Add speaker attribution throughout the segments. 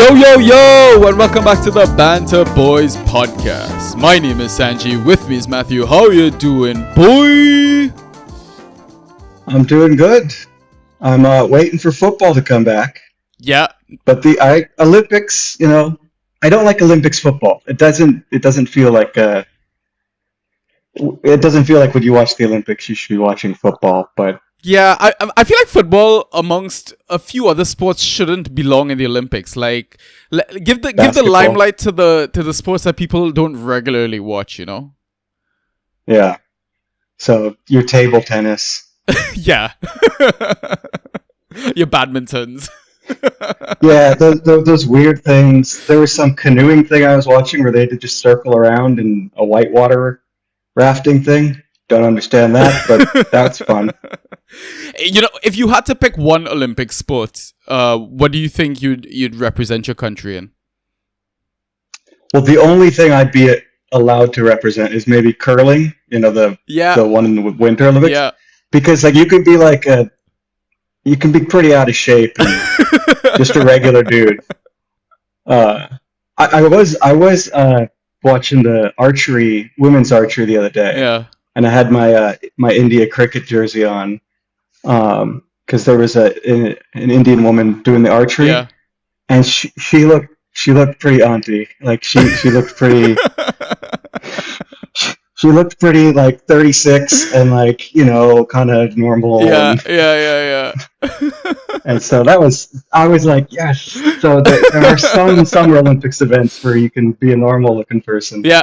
Speaker 1: Yo, and welcome back to the Banter Boys podcast. My name is Sanji, with me is Matthew. How you doing, boy?
Speaker 2: I'm doing good. I'm waiting for football to come back.
Speaker 1: Yeah.
Speaker 2: But the Olympics, I don't like Olympics football. It doesn't feel like when you watch the Olympics you should be watching football, but
Speaker 1: Yeah, I feel like football, amongst a few other sports, shouldn't belong in the Olympics. Like, give the
Speaker 2: basketball.
Speaker 1: limelight to the sports that people don't regularly watch.
Speaker 2: Yeah. So your table tennis.
Speaker 1: Yeah. Your badmintons.
Speaker 2: Yeah, those weird things. There was some canoeing thing I was watching where they had to just circle around in a whitewater rafting thing. Don't understand that, but that's fun.
Speaker 1: If you had to pick one Olympic sport, what do you think you'd represent your country in?
Speaker 2: Well, the only thing I'd be allowed to represent is maybe curling. The one in the Winter Olympics.
Speaker 1: Yeah.
Speaker 2: Because you can be pretty out of shape and just a regular dude. I was watching the women's archery the other day.
Speaker 1: Yeah.
Speaker 2: And I had my India cricket jersey on, because there was an Indian woman doing the archery,
Speaker 1: Yeah.
Speaker 2: and she looked pretty auntie. Like she looked pretty. She looked pretty like 36 and kind of normal.
Speaker 1: Yeah.
Speaker 2: And so I was like, yes. So there are some Summer Olympics events where you can be a normal looking person.
Speaker 1: Yeah,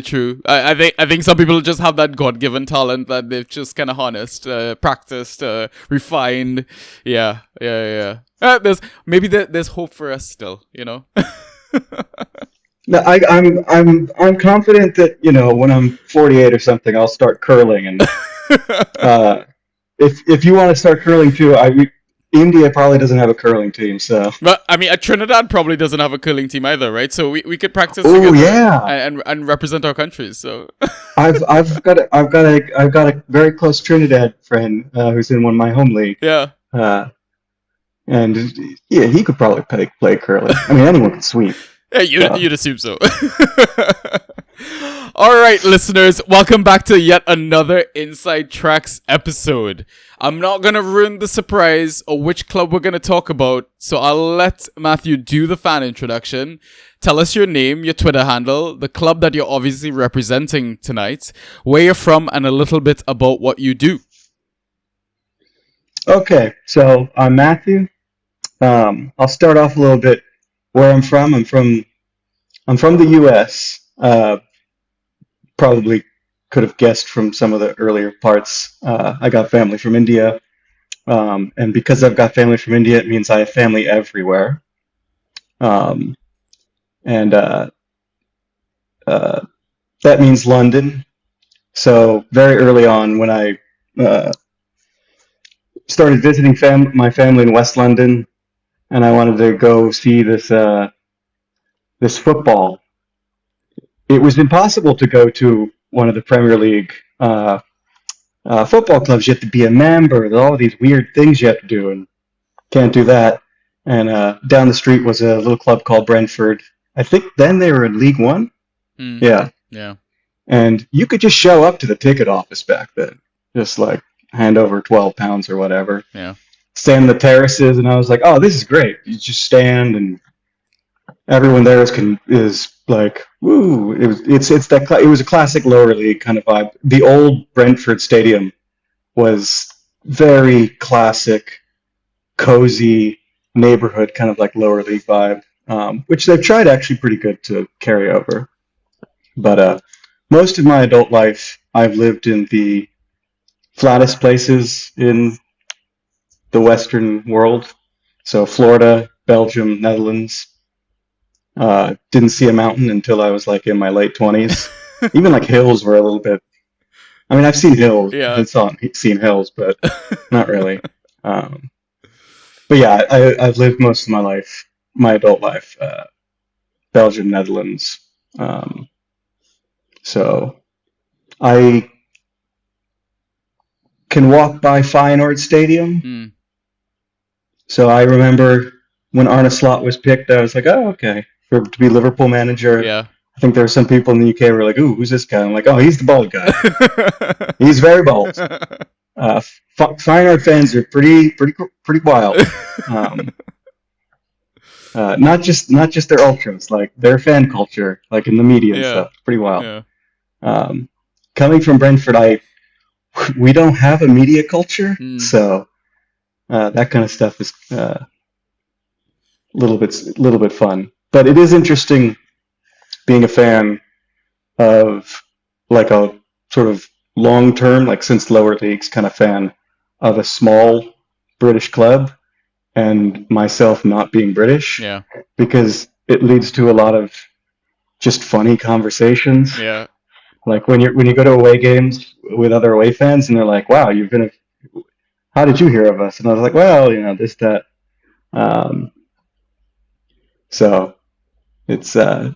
Speaker 1: true. I think some people just have that God-given talent that they've just kind of harnessed, practiced, refined. Yeah. There's hope for us still,
Speaker 2: No, I'm confident that when I'm 48 or something, I'll start curling. And if you want to start curling too, India probably doesn't have a curling team, so.
Speaker 1: But I mean, Trinidad probably doesn't have a curling team either, right? So we could practice
Speaker 2: together.
Speaker 1: Oh
Speaker 2: yeah,
Speaker 1: and represent our countries. So
Speaker 2: I've got a very close Trinidad friend who's in one of my home league.
Speaker 1: Yeah.
Speaker 2: And yeah, he could probably play curling. I mean, anyone can sweep.
Speaker 1: Yeah, you'd assume so. All right, listeners, welcome back to yet another Inside Trax episode. I'm not going to ruin the surprise or which club we're going to talk about, so I'll let Matthew do the fan introduction. Tell us your name, your Twitter handle, the club that you're obviously representing tonight, where you're from, and a little bit about what you do.
Speaker 2: Okay, so I'm Matthew. I'll start off a little bit where I'm from. I'm from the U.S. Probably could have guessed from some of the earlier parts. I got family from India, and because I've got family from India, it means I have family everywhere. And that means London. So very early on, when I started visiting my family in West London, and I wanted to go see this football. It was impossible to go to one of the Premier League football clubs. You have to be a member. There's all these weird things you have to do, and can't do that. And down the street was a little club called Brentford. I think then they were in League One.
Speaker 1: Yeah.
Speaker 2: And you could just show up to the ticket office back then, just like hand over £12 or whatever.
Speaker 1: Yeah.
Speaker 2: Stand in the terraces, and I was like, "Oh, this is great!" You just stand, and everyone there is like, "Woo!" It was a classic lower league kind of vibe. The old Brentford Stadium was very classic, cozy neighborhood kind of like lower league vibe, which they've tried actually pretty good to carry over. But most of my adult life, I've lived in the flattest places in the Western world. So Florida, Belgium, Netherlands. Didn't see a mountain until I was like in my late 20s. Even like hills were a little bit. I mean, I've seen hills.
Speaker 1: Yeah.
Speaker 2: I've seen hills, but not really. But yeah, I've lived most of my life, my adult life, Belgium, Netherlands. So I can walk by Feyenoord Stadium.
Speaker 1: Mm.
Speaker 2: So I remember when Arne Slot was picked, I was like, oh, okay, to be Liverpool manager.
Speaker 1: Yeah.
Speaker 2: I think there were some people in the UK who were like, ooh, who's this guy? I'm like, oh, he's the bald guy. He's very bald. Feyenoord fans are pretty wild. Not just their ultras, like their fan culture, like in the media and stuff, pretty wild.
Speaker 1: Yeah.
Speaker 2: Coming from Brentford, we don't have a media culture, so that kind of stuff is a little bit fun. But it is interesting being a fan of like a sort of long-term, like since lower leagues kind of fan of a small British club, and myself not being British, because it leads to a lot of just funny conversations.
Speaker 1: Yeah.
Speaker 2: Like when you go to away games with other away fans, and they're like, "Wow, how did you hear of us?" And I was like, "Well, this, that." So it's kind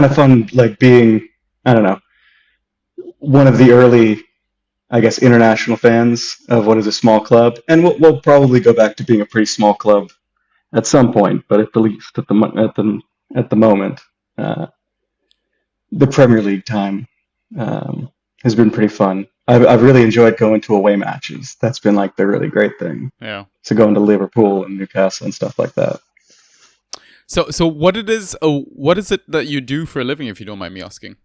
Speaker 2: of fun, like being, I don't know, one of the early, I guess, international fans of what is a small club, and we'll probably go back to being a pretty small club at some point, but at the least at the moment, the Premier League time has been pretty fun. I've really enjoyed going to away matches. That's been like the really great thing.
Speaker 1: Yeah.
Speaker 2: So going to Liverpool and Newcastle and stuff like that.
Speaker 1: So what is it that you do for a living, if you don't mind me asking?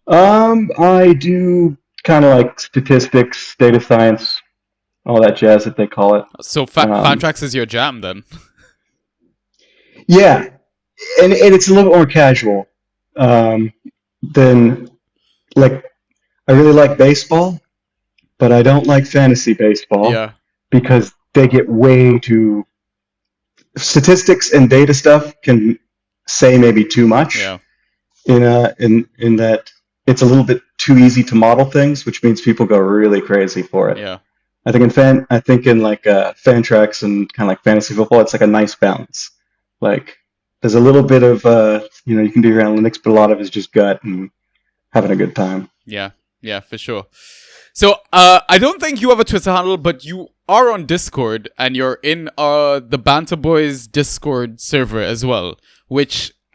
Speaker 2: I do kind of like statistics, data science, all that jazz that they call it.
Speaker 1: So Fantrax is your jam then?
Speaker 2: Yeah, and it's a little bit more casual than, like, I really like baseball, but I don't like fantasy baseball.
Speaker 1: Yeah.
Speaker 2: Because they get way too... Statistics and data stuff can say maybe too much.
Speaker 1: Yeah.
Speaker 2: In that it's a little bit too easy to model things, which means people go really crazy for it.
Speaker 1: Yeah.
Speaker 2: I think in Fantrax and kind of like fantasy football, it's like a nice balance. Like there's a little bit of you can do your analytics, but a lot of it is just gut and having a good time.
Speaker 1: Yeah, for sure. So I don't think you have a Twitter handle, but you are on Discord and you're in the Banter Boys Discord server as well,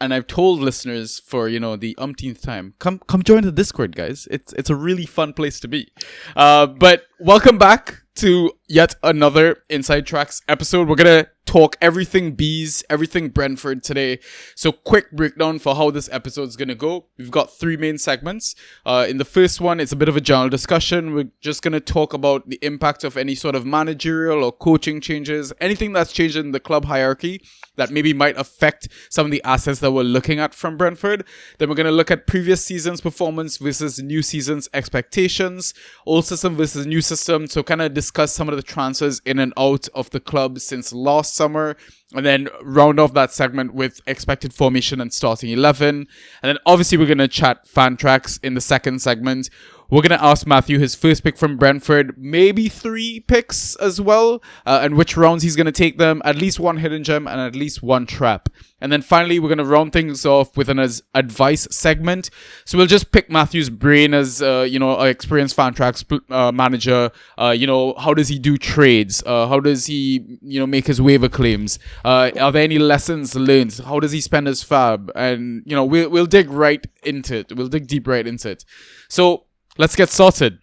Speaker 1: and I've told listeners for the umpteenth time, come join the Discord, guys. It's a really fun place to be. But welcome back to yet another Inside Trax episode. We're gonna talk everything Bees, everything Brentford today. So quick breakdown for how this episode is gonna go. We've got 3 main segments. In the first one, it's a bit of a general discussion. We're just gonna talk about the impact of any sort of managerial or coaching changes, anything that's changed in the club hierarchy that maybe might affect some of the assets that we're looking at from Brentford. Then we're gonna look at previous season's performance versus new season's expectations, old system versus new system. So kind of discuss some of the transfers in and out of the club since last summer, and then round off that segment with expected formation and starting 11. And then obviously we're going to chat Fantrax in the second segment. We're going to ask Matthew his first pick from Brentford, maybe 3 picks as well, and which rounds he's going to take them, at least 1 hidden gem and at least 1 trap. And then finally, we're going to round things off with an advice segment. So we'll just pick Matthew's brain as, an experienced Fantrax manager. How does he do trades? How does he, make his waiver claims? Are there any lessons learned? How does he spend his fab? And, we'll dig right into it. We'll dig deep right into it. So let's get started.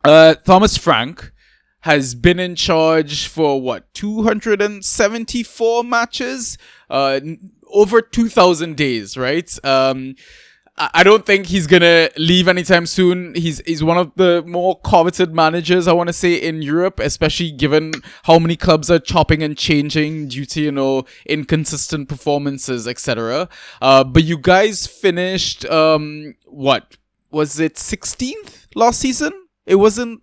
Speaker 1: Thomas Frank has been in charge for 274 matches, over 2,000 days, right? I don't think he's gonna leave anytime soon. He's one of the more coveted managers, I want to say, in Europe, especially given how many clubs are chopping and changing due to inconsistent performances, etc. But you guys finished what was it, 16th last season? It wasn't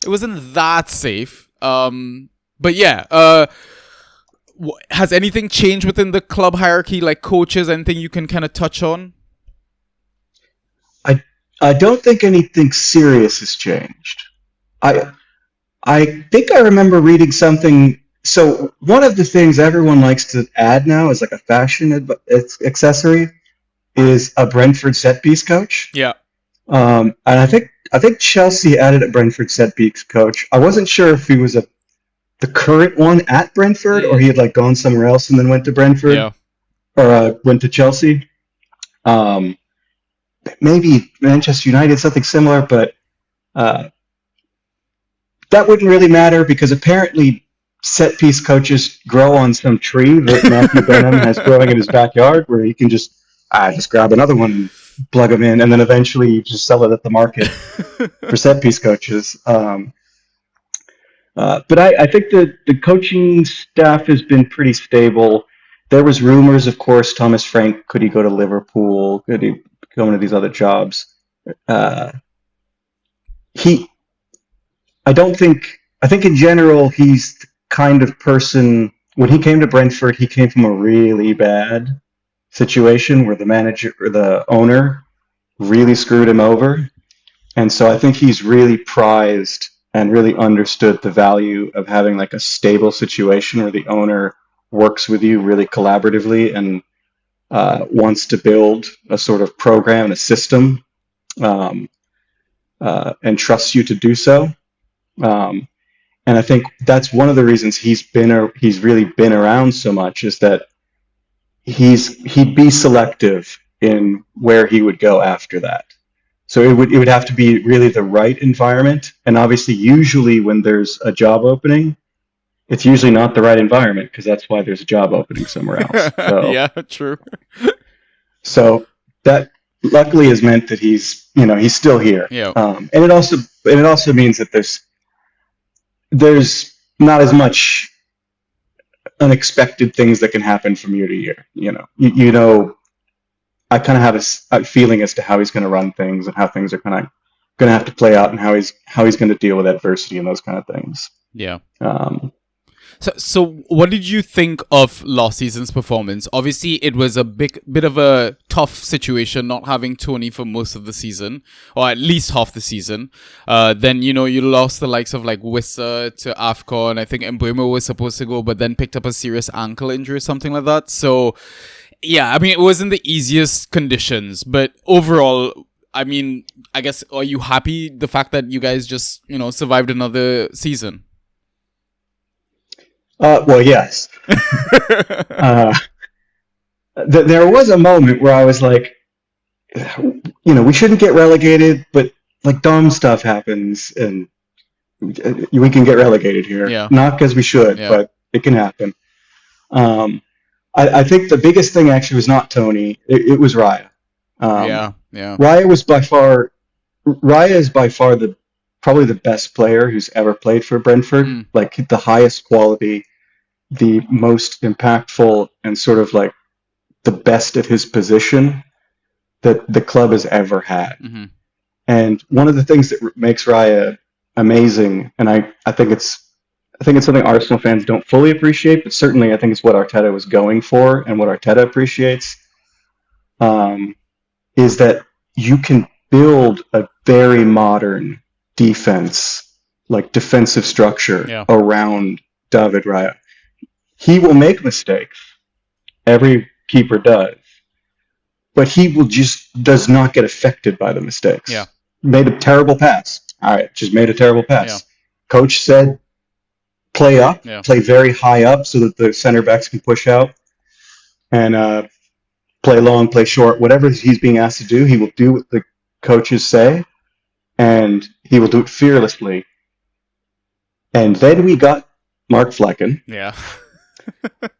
Speaker 1: that safe. But yeah. Has anything changed within the club hierarchy, like coaches? Anything you can kind of touch on?
Speaker 2: I don't think anything serious has changed. I think I remember reading something. So one of the things everyone likes to add now is like a fashion accessory is a Brentford set piece coach.
Speaker 1: Yeah.
Speaker 2: And I think Chelsea added a Brentford set piece coach. I wasn't sure if he was a the current one at Brentford, or he had like gone somewhere else and then went to Brentford,
Speaker 1: Yeah.
Speaker 2: or went to Chelsea. Maybe Manchester United, something similar, but that wouldn't really matter because apparently set piece coaches grow on some tree that Matthew Benham has growing in his backyard, where he can just grab another one and plug them in, and then eventually just sell it at the market for set piece coaches. But I think the coaching staff has been pretty stable. There was rumors, of course, Thomas Frank, could he go to Liverpool? Could he go into these other jobs? I think in general, he's the kind of person, when he came to Brentford, he came from a really bad situation where the manager or the owner really screwed him over. And so I think he's really prized and really understood the value of having like a stable situation where the owner works with you really collaboratively and wants to build a sort of program, a system, and trusts you to do so. And I think that's one of the reasons he's really been around so much, is that he'd be selective in where he would go after that. So it would have to be really the right environment, and obviously, usually when there's a job opening, it's usually not the right environment because that's why there's a job opening somewhere else. So,
Speaker 1: yeah, true.
Speaker 2: So that luckily has meant that he's still here.
Speaker 1: Yeah.
Speaker 2: And it also means that there's not as much unexpected things that can happen from year to year. I kind of have a feeling as to how he's going to run things and how things are kind of going to have to play out, and how he's going to deal with adversity and those kind of things.
Speaker 1: Yeah. So what did you think of last season's performance? Obviously, it was a bit of a tough situation not having Tony for most of the season, or at least half the season. Then, you lost the likes of like Wissa to AFCON. I think Mbeumo was supposed to go, but then picked up a serious ankle injury or something like that. So, yeah, I mean, it wasn't the easiest conditions, but overall, I mean, I guess, are you happy the fact that you guys just, survived another season?
Speaker 2: Well, yes. There was a moment where I was like, we shouldn't get relegated, but like dumb stuff happens, and we can get relegated here.
Speaker 1: Yeah.
Speaker 2: Not because we should, but it can happen. I think the biggest thing actually was not Tony. It was Raya.
Speaker 1: Yeah.
Speaker 2: Raya is by far probably the best player who's ever played for Brentford. Like the highest quality, the most impactful, and sort of like the best at his position that the club has ever had.
Speaker 1: Mm-hmm.
Speaker 2: And one of the things that makes Raya amazing, and I think it's something Arsenal fans don't fully appreciate, but certainly I think it's what Arteta was going for and what Arteta appreciates, is that you can build a very modern defense, like defensive structure around David Raya. He will make mistakes. Every keeper does. But he does not get affected by the mistakes.
Speaker 1: Yeah.
Speaker 2: Made a terrible pass. All right, just made a terrible pass.
Speaker 1: Yeah.
Speaker 2: Coach said, play up, play very high up so that the center backs can push out, and play long, play short. Whatever he's being asked to do, he will do what the coaches say, and he will do it fearlessly. And then we got Mark Flecken.
Speaker 1: Yeah.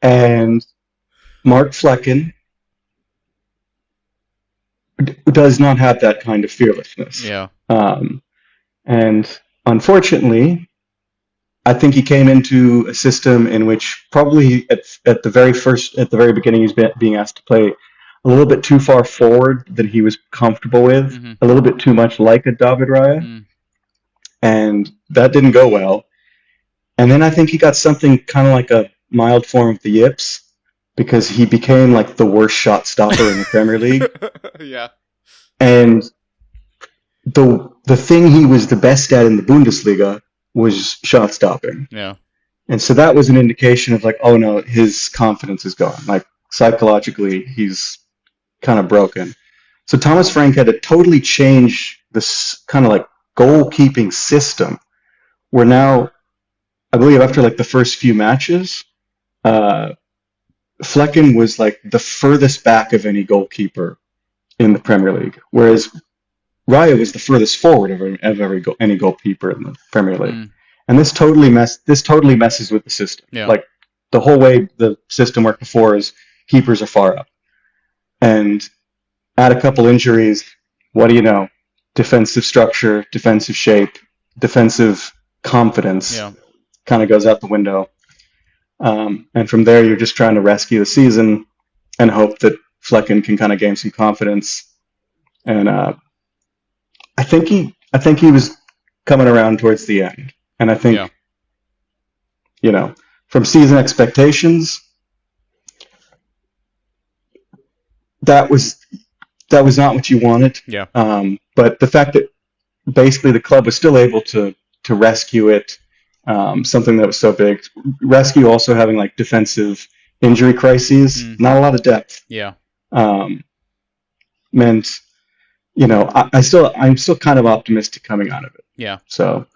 Speaker 2: And Mark Flecken does not have that kind of fearlessness.
Speaker 1: Yeah.
Speaker 2: And unfortunately, I think he came into a system in which probably at the very beginning, he's being asked to play a little bit too far forward than he was comfortable with, a little bit too much like a David Raya, and that didn't go well. And then I think he got something kind of like a mild form of the yips, because he became like the worst shot stopper in the Premier League.
Speaker 1: Yeah.
Speaker 2: And the thing he was the best at in the Bundesliga was shot stopping.
Speaker 1: Yeah.
Speaker 2: And so that was an indication of like, oh no, his confidence is gone. Like psychologically, he's kind of broken. So Thomas Frank had to totally change this kind of like goalkeeping system, where now I believe after like the first few matches, uh, Flecken was like the furthest back of any goalkeeper in the Premier League, whereas Raya was the furthest forward of any goalkeeper in the Premier League.
Speaker 1: Mm.
Speaker 2: And this totally messes with the system.
Speaker 1: Yeah.
Speaker 2: Like the whole way the system worked before is keepers are far up. And add a couple injuries, what do you know? Defensive structure, defensive shape, defensive confidence kind of goes out the window. And from there, you're just trying to rescue the season and hope that Flecken can kind of gain some confidence. And I think he was coming around towards the end. And I think, from season expectations, that was not what you wanted.
Speaker 1: Yeah.
Speaker 2: But the fact that basically the club was still able to rescue it, something that was so big. Rescue also having like defensive injury crises, not a lot of depth.
Speaker 1: Yeah.
Speaker 2: Meant, I'm still kind of optimistic coming out of it.
Speaker 1: Yeah.
Speaker 2: So.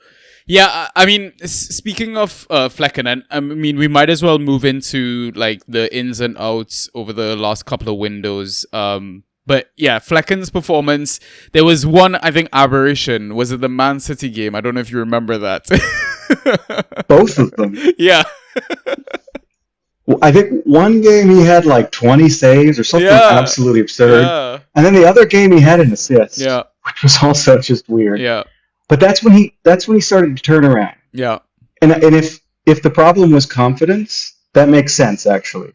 Speaker 1: Yeah, I mean, speaking of Flecken, and I mean, we might as well move into like the ins and outs over the last couple of windows. But yeah, Flecken's performance. There was one, I think, aberration. Was it the Man City game? I don't know if you remember that.
Speaker 2: Both of them.
Speaker 1: Yeah.
Speaker 2: I think one game he had like 20 saves or something absolutely absurd.
Speaker 1: Yeah.
Speaker 2: And then the other game he had an assist.
Speaker 1: Yeah.
Speaker 2: Which was also just weird.
Speaker 1: Yeah.
Speaker 2: But that's when he started to turn around.
Speaker 1: Yeah.
Speaker 2: And if the problem was confidence, that makes sense actually.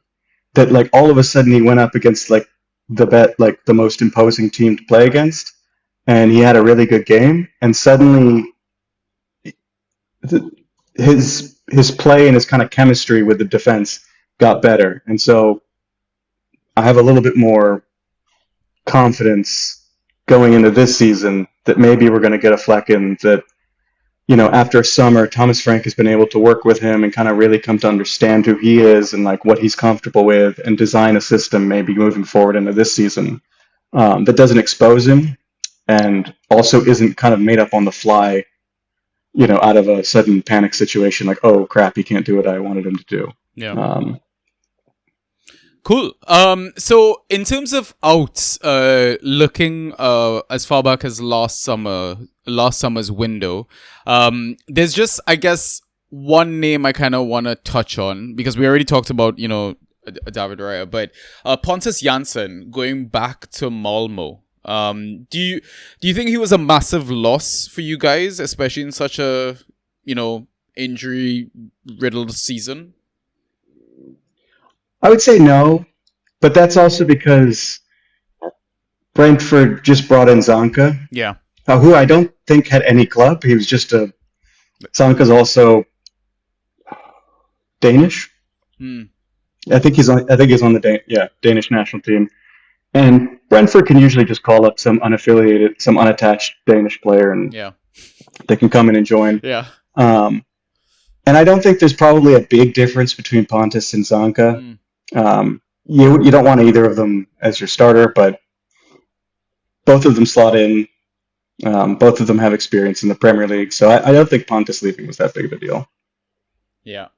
Speaker 2: That like all of a sudden he went up against like the most imposing team to play against, and he had a really good game, and suddenly his play and his kind of chemistry with the defense got better. And so I have a little bit more confidence going into this season that maybe we're going to get a Flecken that, after summer, Thomas Frank has been able to work with him and kind of really come to understand who he is and like what he's comfortable with and design a system maybe moving forward into this season that doesn't expose him and also isn't kind of made up on the fly, out of a sudden panic situation like, oh crap, he can't do what I wanted him to do.
Speaker 1: Yeah. Cool. So in terms of outs, looking as far back as last summer's window, there's just, I guess, one name I kind of want to touch on because we already talked about, David Raya, but Pontus Jansson going back to Malmo. Do you think he was a massive loss for you guys, especially in such a, injury riddled season?
Speaker 2: I would say no, but that's also because Brentford just brought in Zanka.
Speaker 1: Yeah.
Speaker 2: Who I don't think had any club. He was just Zanka's also Danish. I think he's on the Danish national team. And Brentford can usually just call up some unattached Danish player and they can come in and join.
Speaker 1: Yeah.
Speaker 2: And I don't think there's probably a big difference between Pontus and Zanka. You don't want either of them as your starter, but both of them slot in. Both of them have experience in the Premier League, so I don't think Pontus leaving was that big of a deal.
Speaker 1: Yeah.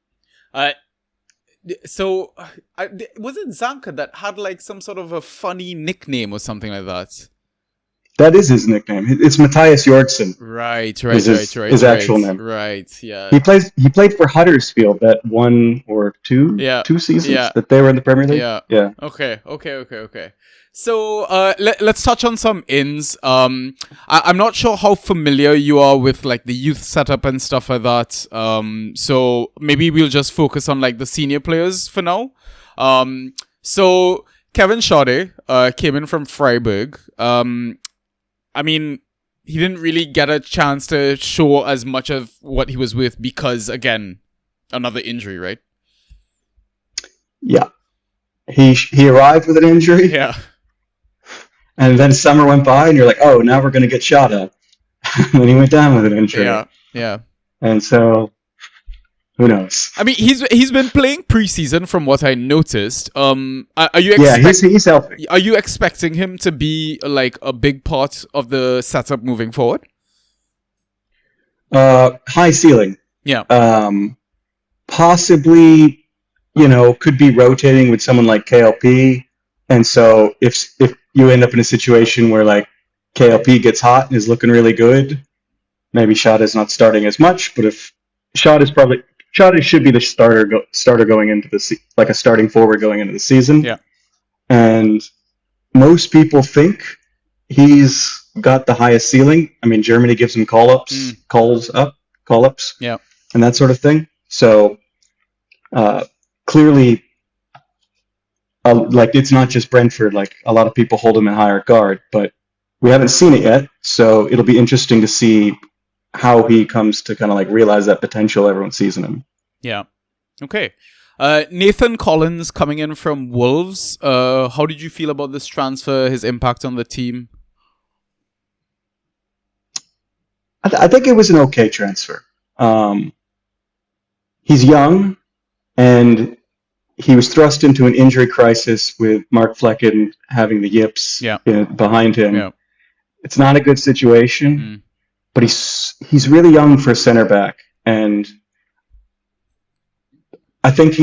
Speaker 1: So, was it Zanka that had like some sort of a funny nickname or something like that?
Speaker 2: That is his nickname. It's Matthias Jorgensen.
Speaker 1: Right.
Speaker 2: His actual name.
Speaker 1: Right. Yeah.
Speaker 2: He played for Huddersfield that one or two seasons that they were in the Premier League.
Speaker 1: Yeah. Okay. So let's touch on some ins. I'm not sure how familiar you are with like the youth setup and stuff like that. So maybe we'll just focus on like the senior players for now. So Kevin Schade came in from Freiburg. I mean, he didn't really get a chance to show as much of what he was with because, again, another injury, right?
Speaker 2: Yeah. He arrived with an injury.
Speaker 1: Yeah.
Speaker 2: And then summer went by and you're like, oh, now we're going to get shot at. And then he went down with an injury.
Speaker 1: Yeah.
Speaker 2: And so, who knows?
Speaker 1: I mean, he's been playing preseason from what I noticed. Are you?
Speaker 2: He's healthy.
Speaker 1: Are you expecting him to be like a big part of the setup moving forward?
Speaker 2: High ceiling.
Speaker 1: Yeah.
Speaker 2: possibly, could be rotating with someone like KLP. And so if you end up in a situation where like KLP gets hot and is looking really good, maybe Shada's not starting as much. But if Shada should be the starter going into like a starting forward going into the season.
Speaker 1: Yeah.
Speaker 2: And most people think he's got the highest ceiling. I mean, Germany gives him call-ups,
Speaker 1: Yeah.
Speaker 2: and that sort of thing. So clearly, like it's not just Brentford. Like a lot of people hold him in higher regard, but we haven't seen it yet. So it'll be interesting to see how he comes to kind of like realize that potential everyone sees in him.
Speaker 1: Yeah. Okay. Nathan Collins coming in from Wolves. How did you feel about this transfer? His impact on the team?
Speaker 2: I think it was an okay transfer. He's young, and he was thrust into an injury crisis with Mark Flecken having the yips behind him. Yeah. It's not a good situation, but he's really young for a center back, and I think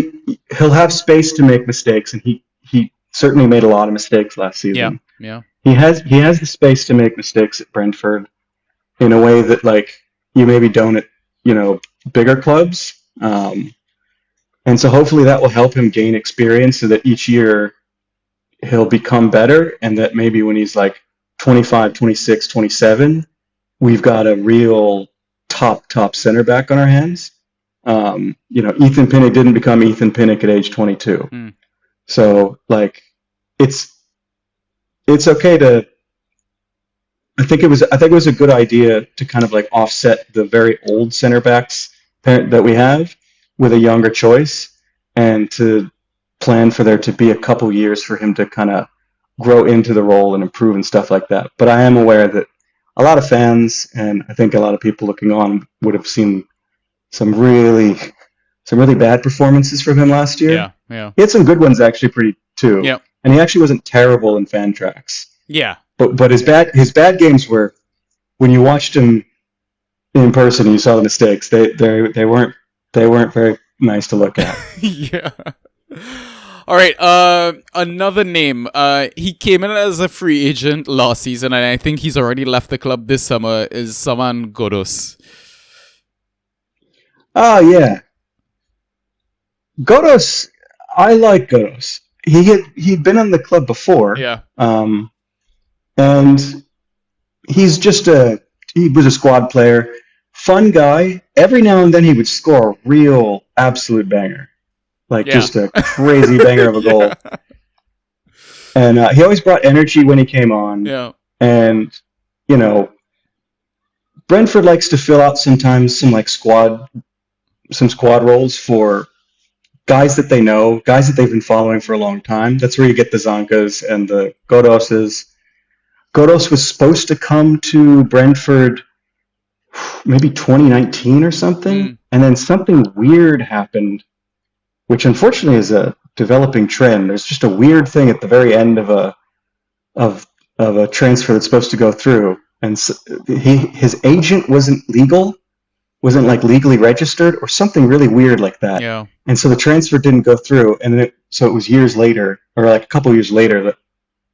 Speaker 2: he'll have space to make mistakes, and he certainly made a lot of mistakes last season.
Speaker 1: Yeah.
Speaker 2: He has the space to make mistakes at Brentford in a way that like you maybe don't at bigger clubs. And so hopefully that will help him gain experience so that each year he'll become better, and that maybe when he's like 25, 26, 27, we've got a real top center back on our hands. Ethan Pinnock didn't become Ethan Pinnock at age 22. So like it's okay to I think it was a good idea to kind of like offset the very old center backs that we have with a younger choice, and to plan for there to be a couple years for him to kind of grow into the role and improve and stuff like that. But I am aware that a lot of fans, and I think a lot of people looking on, would have seen some really bad performances from him last year.
Speaker 1: Yeah.
Speaker 2: He had some good ones actually too.
Speaker 1: Yeah.
Speaker 2: And he actually wasn't terrible in fan tracks.
Speaker 1: Yeah.
Speaker 2: But his bad games were, when you watched him in person and you saw the mistakes, they weren't very nice to look at.
Speaker 1: Yeah. All right. Another name. He came in as a free agent last season, and I think he's already left the club this summer. Is Saman Ghoddos?
Speaker 2: Oh yeah, Ghoddos. I like Ghoddos. He'd been in the club before.
Speaker 1: Yeah.
Speaker 2: And he was a squad player, fun guy. Every now and then he would score a real absolute banger, just a crazy banger of a goal. And he always brought energy when he came on.
Speaker 1: Yeah.
Speaker 2: And Brentford likes to fill out sometimes some squad roles for guys that they know, guys that they've been following for a long time. That's where you get the Zankas and the Ghodoses. Ghoddos was supposed to come to Brentford maybe 2019 or something, and then something weird happened, which unfortunately is a developing trend. There's just a weird thing at the very end of a transfer that's supposed to go through, and so his agent wasn't legally registered, or something really weird like that.
Speaker 1: Yeah. And
Speaker 2: so the transfer didn't go through, and then it was years later, or like a couple years later, that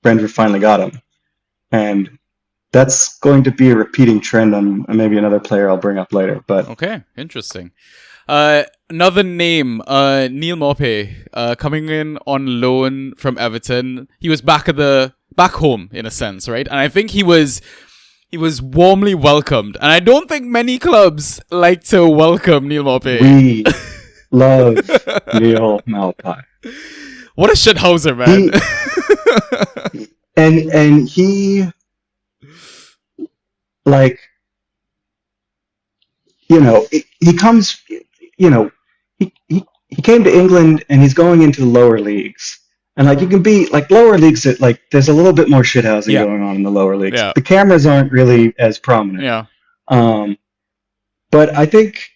Speaker 2: Brentford finally got him. And that's going to be a repeating trend on maybe another player I'll bring up later. But
Speaker 1: okay, interesting. Another name, Neil Maupay, coming in on loan from Everton. He was back home in a sense, right? And I think he was warmly welcomed. And I don't think many clubs like to welcome Neil Maupay.
Speaker 2: We love Neil Maupay.
Speaker 1: What a shithouser, man.
Speaker 2: And he, like, he comes, he came to England and he's going into the lower leagues. And, like, you can be, like, lower leagues that, like, there's a little bit more shithousing going on in the lower leagues.
Speaker 1: Yeah.
Speaker 2: The cameras aren't really as prominent.
Speaker 1: Yeah.
Speaker 2: But I think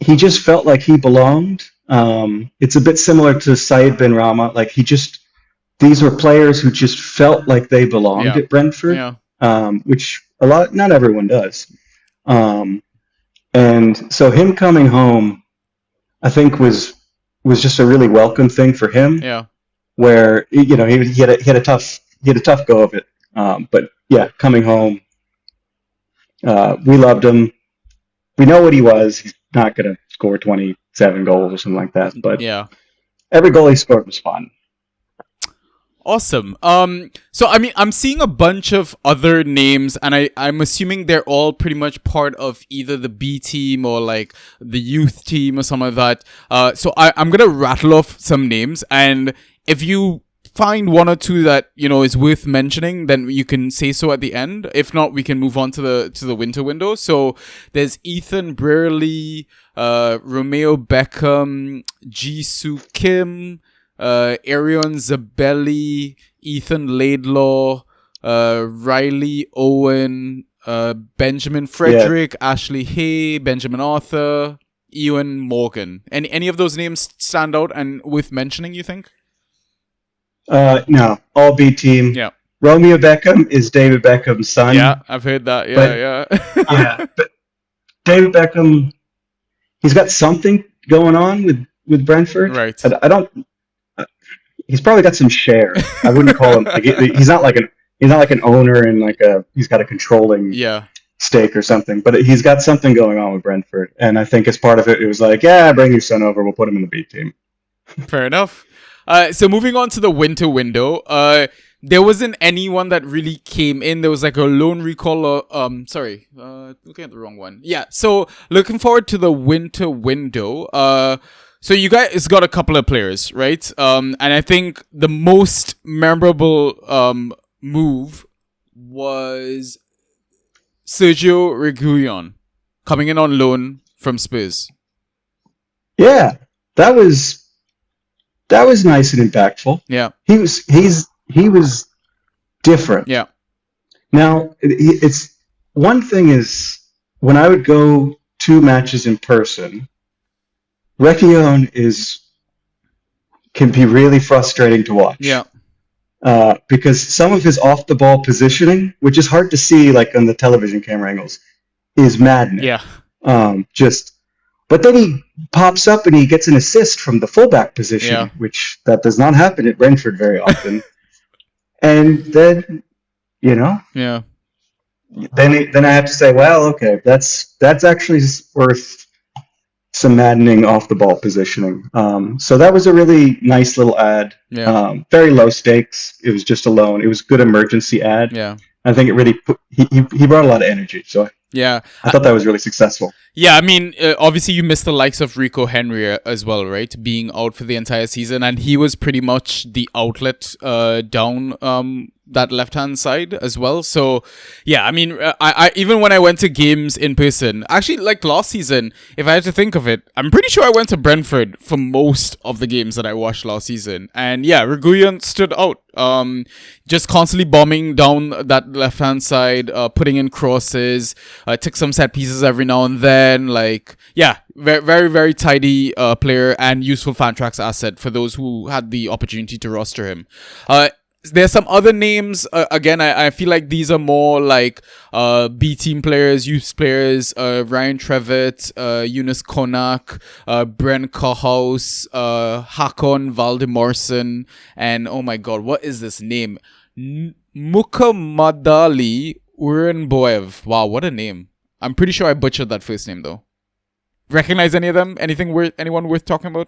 Speaker 2: he just felt like he belonged. It's a bit similar to Said Bin Rama. Like, these were players who just felt like they belonged at Brentford, which not everyone does. And so him coming home, I think was just a really welcome thing for him.
Speaker 1: Yeah.
Speaker 2: Where he had a tough go of it. But yeah, coming home, we loved him. We know what he was. He's not going to score 27 goals or something like that. But
Speaker 1: Yeah.
Speaker 2: every goal he scored was fun.
Speaker 1: Awesome. So I mean, I'm seeing a bunch of other names, and I'm assuming they're all pretty much part of either the B team or like the youth team or something like that. So I'm gonna rattle off some names, and if you find one or two that is worth mentioning, then you can say so at the end. If not, we can move on to the winter window. So there's Ethan Brearley, Romeo Beckham, Jisoo Kim, Arion Zabelli, Ethan Laidlaw, Riley Owen, Benjamin Frederick, Ashley Hay, Benjamin Arthur, Ewan Morgan. Any of those names stand out and worth mentioning, you think?
Speaker 2: No, all B team.
Speaker 1: Yeah.
Speaker 2: Romeo Beckham is David Beckham's son.
Speaker 1: Yeah, I've heard that. Yeah,
Speaker 2: yeah, but David Beckham, he's got something going on with Brentford.
Speaker 1: Right.
Speaker 2: I don't. He's probably got some share. I wouldn't call him. He's not like an owner and he's got a controlling stake or something. But he's got something going on with Brentford, and I think as part of it, it was like, yeah, bring your son over. We'll put him in the B team.
Speaker 1: Fair enough. So moving on to the winter window, there wasn't anyone that really came in. There was like a loan recall. Looking at the wrong one. Yeah. So looking forward to the winter window. So you guys got a couple of players, right? And I think the most memorable move was Sergio Reguilon coming in on loan from Spurs.
Speaker 2: Yeah, that was nice and impactful.
Speaker 1: Yeah,
Speaker 2: he was different.
Speaker 1: Yeah.
Speaker 2: Now it's one thing is when I would go to matches in person, Reguilon can be really frustrating to watch.
Speaker 1: Yeah.
Speaker 2: Because some of his off the ball positioning, which is hard to see like on the television camera angles, is maddening.
Speaker 1: Yeah.
Speaker 2: But then he pops up and he gets an assist from the fullback position, which that does not happen at Brentford very often. And then,
Speaker 1: Yeah.
Speaker 2: Then I have to say, well, okay, that's actually worth some maddening off the ball positioning. So that was a really nice little ad.
Speaker 1: Yeah.
Speaker 2: Very low stakes. It was just a loan. It was a good emergency ad.
Speaker 1: Yeah.
Speaker 2: I think it really he brought a lot of energy. So
Speaker 1: yeah,
Speaker 2: I thought that was really successful.
Speaker 1: Yeah, I mean, obviously you missed the likes of Rico Henry as well, right? Being out for the entire season, and he was pretty much the outlet down that left-hand side as well. So, yeah, I mean, I even when I went to games in person, actually, like last season, if I had to think of it, I'm pretty sure I went to Brentford for most of the games that I watched last season. And yeah, Reguilon stood out. Just constantly bombing down that left-hand side, putting in crosses, took some set pieces every now and then. Like, yeah, very, very, very tidy player and useful Fantrax asset for those who had the opportunity to roster him. There's some other names. Again, I feel like these are more like B team players, youth players. Ryan Trevitt, Eunice Konak, Brent Kohaus, Hakon Valdemarson, and oh my god, what is this name? Mukamadali Urenboev. Wow, what a name. I'm pretty sure I butchered that first name though. Recognize any of them? Anyone worth talking about?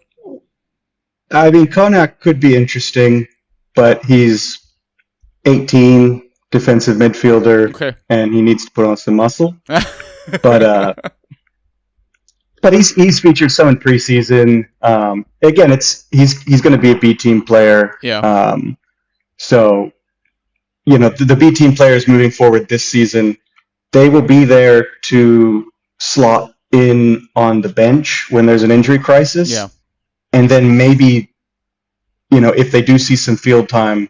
Speaker 2: I mean, Konak could be interesting, but he's 18, defensive midfielder, and he needs to put on some muscle. But he's featured some in preseason. Again, he's going to be a B team player.
Speaker 1: Yeah.
Speaker 2: So, the B team players moving forward this season, they will be there to slot in on the bench when there's an injury crisis.
Speaker 1: Yeah.
Speaker 2: And then maybe, if they do see some field time,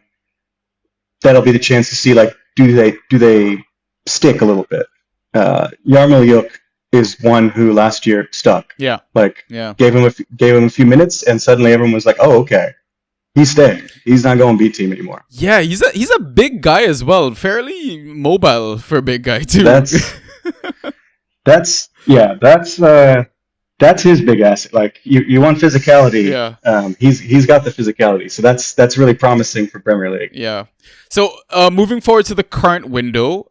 Speaker 2: that'll be the chance to see, like, do they stick a little bit? Yarmil Yuk is one who last year stuck.
Speaker 1: Yeah.
Speaker 2: Gave him a few minutes, and suddenly everyone was like, "Oh, okay, he's staying. He's not going B team anymore."
Speaker 1: Yeah, he's a big guy as well, fairly mobile for a big guy too.
Speaker 2: That's that's his big asset. Like you want physicality.
Speaker 1: Yeah.
Speaker 2: He's got the physicality. So that's really promising for Premier League.
Speaker 1: Yeah. So moving forward to the current window,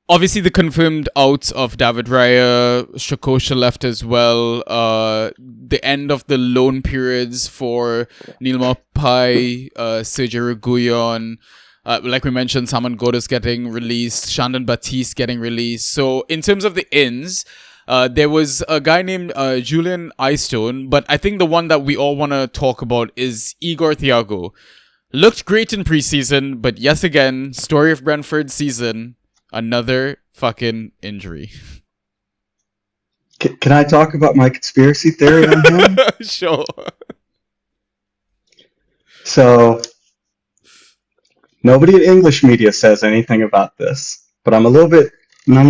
Speaker 1: obviously the confirmed out of David Raya, Shakosha left as well. The end of the loan periods for Neil Maupay, Sergio Reguilon. Like we mentioned, Saman Ghoddos getting released, Shandon Baptiste getting released. So in terms of the ins, there was a guy named Julian Eystone, but I think the one that we all want to talk about is Igor Thiago. Looked great in preseason, but yes again, story of Brentford season, another fucking injury.
Speaker 2: Can I talk about my conspiracy theory on him?
Speaker 1: Sure.
Speaker 2: So, nobody in English media says anything about this, but I'm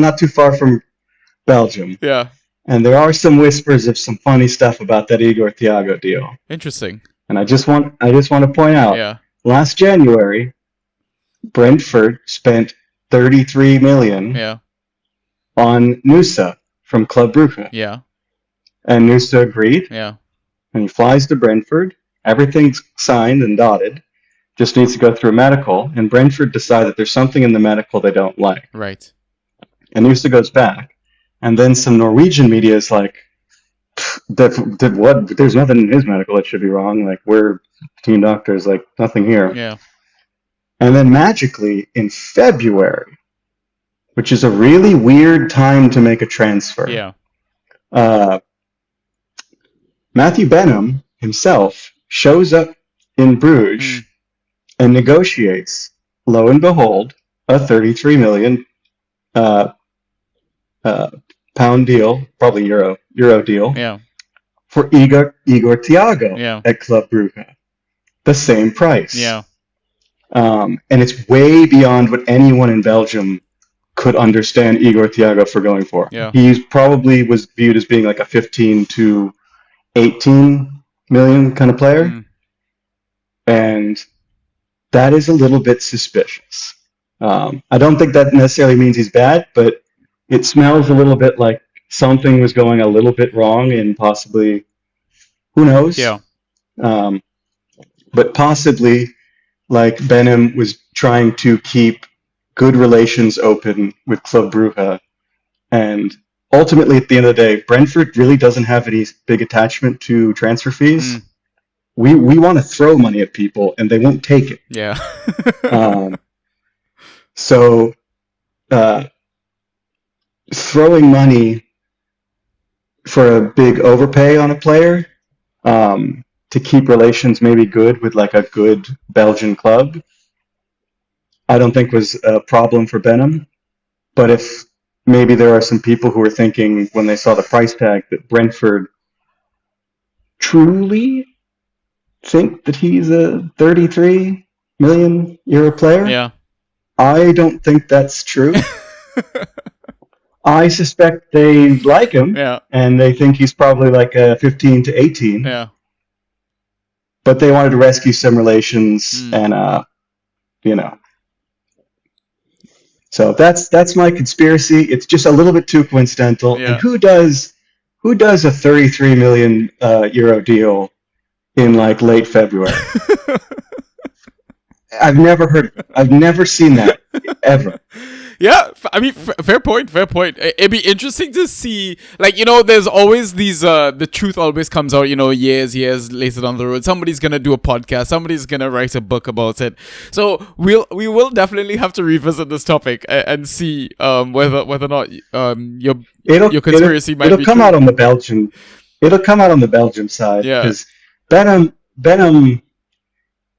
Speaker 2: not too far from Belgium.
Speaker 1: Yeah.
Speaker 2: And there are some whispers of some funny stuff about that Igor Thiago deal.
Speaker 1: Interesting.
Speaker 2: And I just want to point out,
Speaker 1: Yeah.
Speaker 2: last January, Brentford spent 33 million on Nusa from Club Brugge.
Speaker 1: Yeah.
Speaker 2: And Nusa agreed.
Speaker 1: Yeah.
Speaker 2: And he flies to Brentford. Everything's signed and dotted. Just needs to go through a medical. And Brentford decide that there's something in the medical they don't like.
Speaker 1: Right.
Speaker 2: And Nusa goes back. And then some Norwegian media is like, what? There's nothing in his medical that should be wrong. Like, we're team doctors. Like, nothing here.
Speaker 1: Yeah.
Speaker 2: And then magically, in February, which is a really weird time to make a transfer, Matthew Benham himself shows up in Bruges and negotiates, lo and behold, a 33 million pound deal, probably euro deal, for Igor Thiago at Club Brugge. The same price.
Speaker 1: Yeah.
Speaker 2: And it's way beyond what anyone in Belgium could understand Igor Thiago for going for.
Speaker 1: Yeah.
Speaker 2: He probably was viewed as being like a 15 to 18 million kind of player. And that is a little bit suspicious. I don't think that necessarily means he's bad, but it smells a little bit like something was going a little bit wrong and possibly, who knows?
Speaker 1: Yeah.
Speaker 2: But possibly, like, Benham was trying to keep good relations open with Club Brugge. And ultimately, at the end of the day, Brentford really doesn't have any big attachment to transfer fees. We want to throw money at people, and they won't take it.
Speaker 1: Yeah.
Speaker 2: So, throwing money for a big overpay on a player to keep relations maybe good with like a good Belgian club, I don't think was a problem for Benham. But if maybe there are some people who are thinking when they saw the price tag that Brentford truly think that he's a 33 million euro player, I don't think that's true. I suspect they like him, and they think he's probably like a 15 to 18.
Speaker 1: Yeah.
Speaker 2: But they wanted to rescue some relations, and you know. So that's my conspiracy. It's just a little bit too coincidental.
Speaker 1: Yeah.
Speaker 2: And who does a 33 million euro deal in like late February? I've never seen that ever.
Speaker 1: Yeah, I mean, fair point. It'd be interesting to see, like, you know, there's always these, the truth always comes out, you know, years later down the road. Somebody's gonna do a podcast, somebody's gonna write a book about it. So we will definitely have to revisit this topic and see whether or not your conspiracy might be
Speaker 2: It'll come
Speaker 1: true.
Speaker 2: out on the Belgian. It'll come out on the Belgium side because Benham,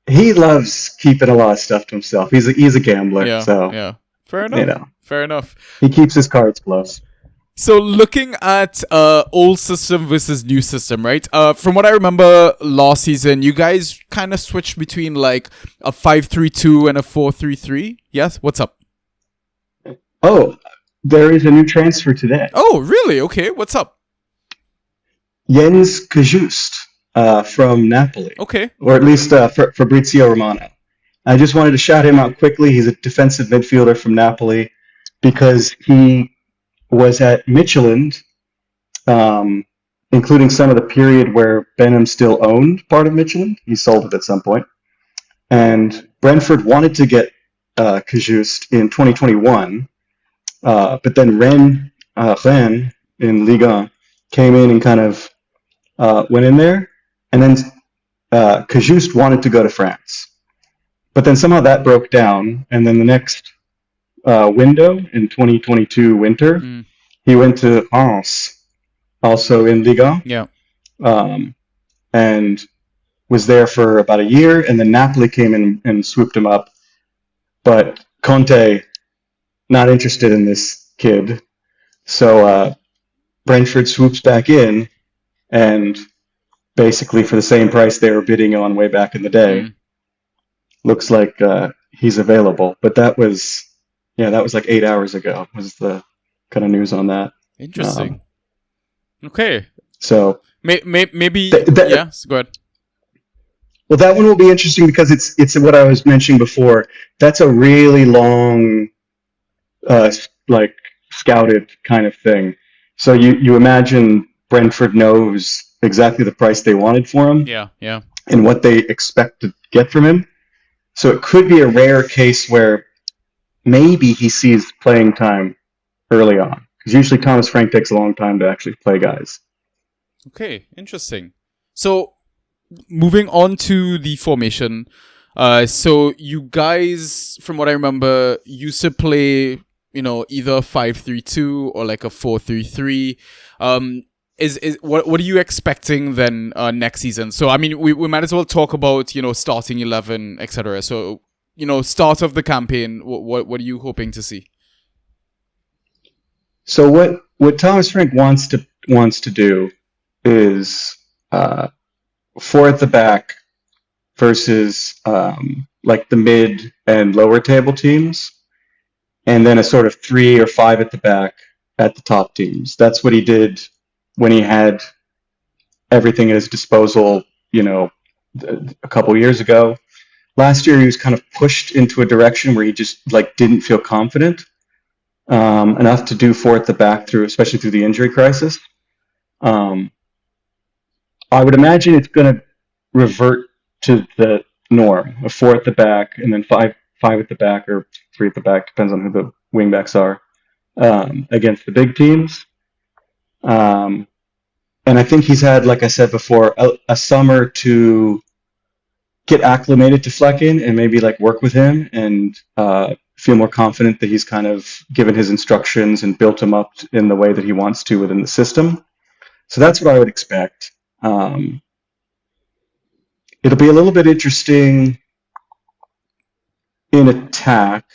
Speaker 2: he loves keeping a lot of stuff to himself. He's a gambler, so
Speaker 1: fair enough.
Speaker 2: You know,
Speaker 1: fair enough.
Speaker 2: He keeps his cards close.
Speaker 1: So looking at old system versus new system, right? From what I remember last season, you guys kind of switched between like a 5-3-2 and a 4-3-3. Yes, what's up?
Speaker 2: Oh, there is a new transfer today.
Speaker 1: Oh, really? Okay, what's up?
Speaker 2: Jens Kajust from Napoli.
Speaker 1: Okay.
Speaker 2: Or at least Fabrizio Romano. I just wanted to shout him out quickly. He's a defensive midfielder from Napoli because he was at Midtjylland including some of the period where Benham still owned part of Michelin. He sold it at some point. And Brentford wanted to get Cajuste in 2021, but then Rennes in Ligue 1 came in and kind of went in there. And then Cajuste wanted to go to France. But then somehow that broke down, and then the next window in 2022 winter, he went to Reims, also in Liga, and was there for about a year, and then Napoli came in and swooped him up. But Conte, not interested in this kid, so Brentford swoops back in, and basically for the same price they were bidding on way back in the day, looks like he's available. But that was like 8 hours ago, was the kind of news on that.
Speaker 1: Interesting. Okay.
Speaker 2: So
Speaker 1: maybe yes, go ahead.
Speaker 2: Well, that one will be interesting because it's what I was mentioning before. That's a really long, like scouted kind of thing. So you imagine Brentford knows exactly the price they wanted for him.
Speaker 1: Yeah.
Speaker 2: And what they expect to get from him. So it could be a rare case where maybe he sees playing time early on. Because usually Thomas Frank takes a long time to actually play guys.
Speaker 1: Okay, interesting. So, moving on to the formation. So you guys, from what I remember, used to play, either 5-3-2 or like a 4-3-3. What are you expecting then next season? So I mean, we might as well talk about starting 11, etc. So start of the campaign. What are you hoping to see?
Speaker 2: So what Thomas Frank wants to do is 4 at the back versus like the mid and lower table teams, and then a sort of 3 or 5 at the back at the top teams. That's what he did when he had everything at his disposal, a couple years ago. Last year, he was kind of pushed into a direction where he just didn't feel confident enough to do 4 at the back especially through the injury crisis. I would imagine it's going to revert to the norm of 4 at the back and then 5 at the back or 3 at the back, depends on who the wingbacks are, against the big teams. And I think he's had, like I said before, a summer to get acclimated to Flecken and maybe work with him and feel more confident that he's kind of given his instructions and built him up in the way that he wants to within the system. So that's what I would expect. It'll be a little bit interesting in attack.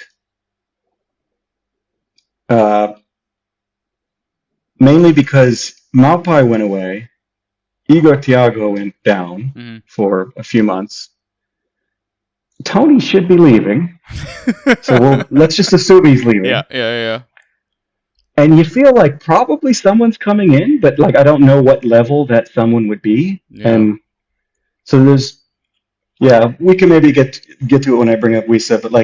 Speaker 2: Mainly because Maupai went away, Igor Thiago went down for a few months. Tony should be leaving, so let's just assume he's leaving.
Speaker 1: Yeah.
Speaker 2: And you feel like probably someone's coming in, but I don't know what level that someone would be. Yeah. And so we can maybe get to it when I bring up Wisa, but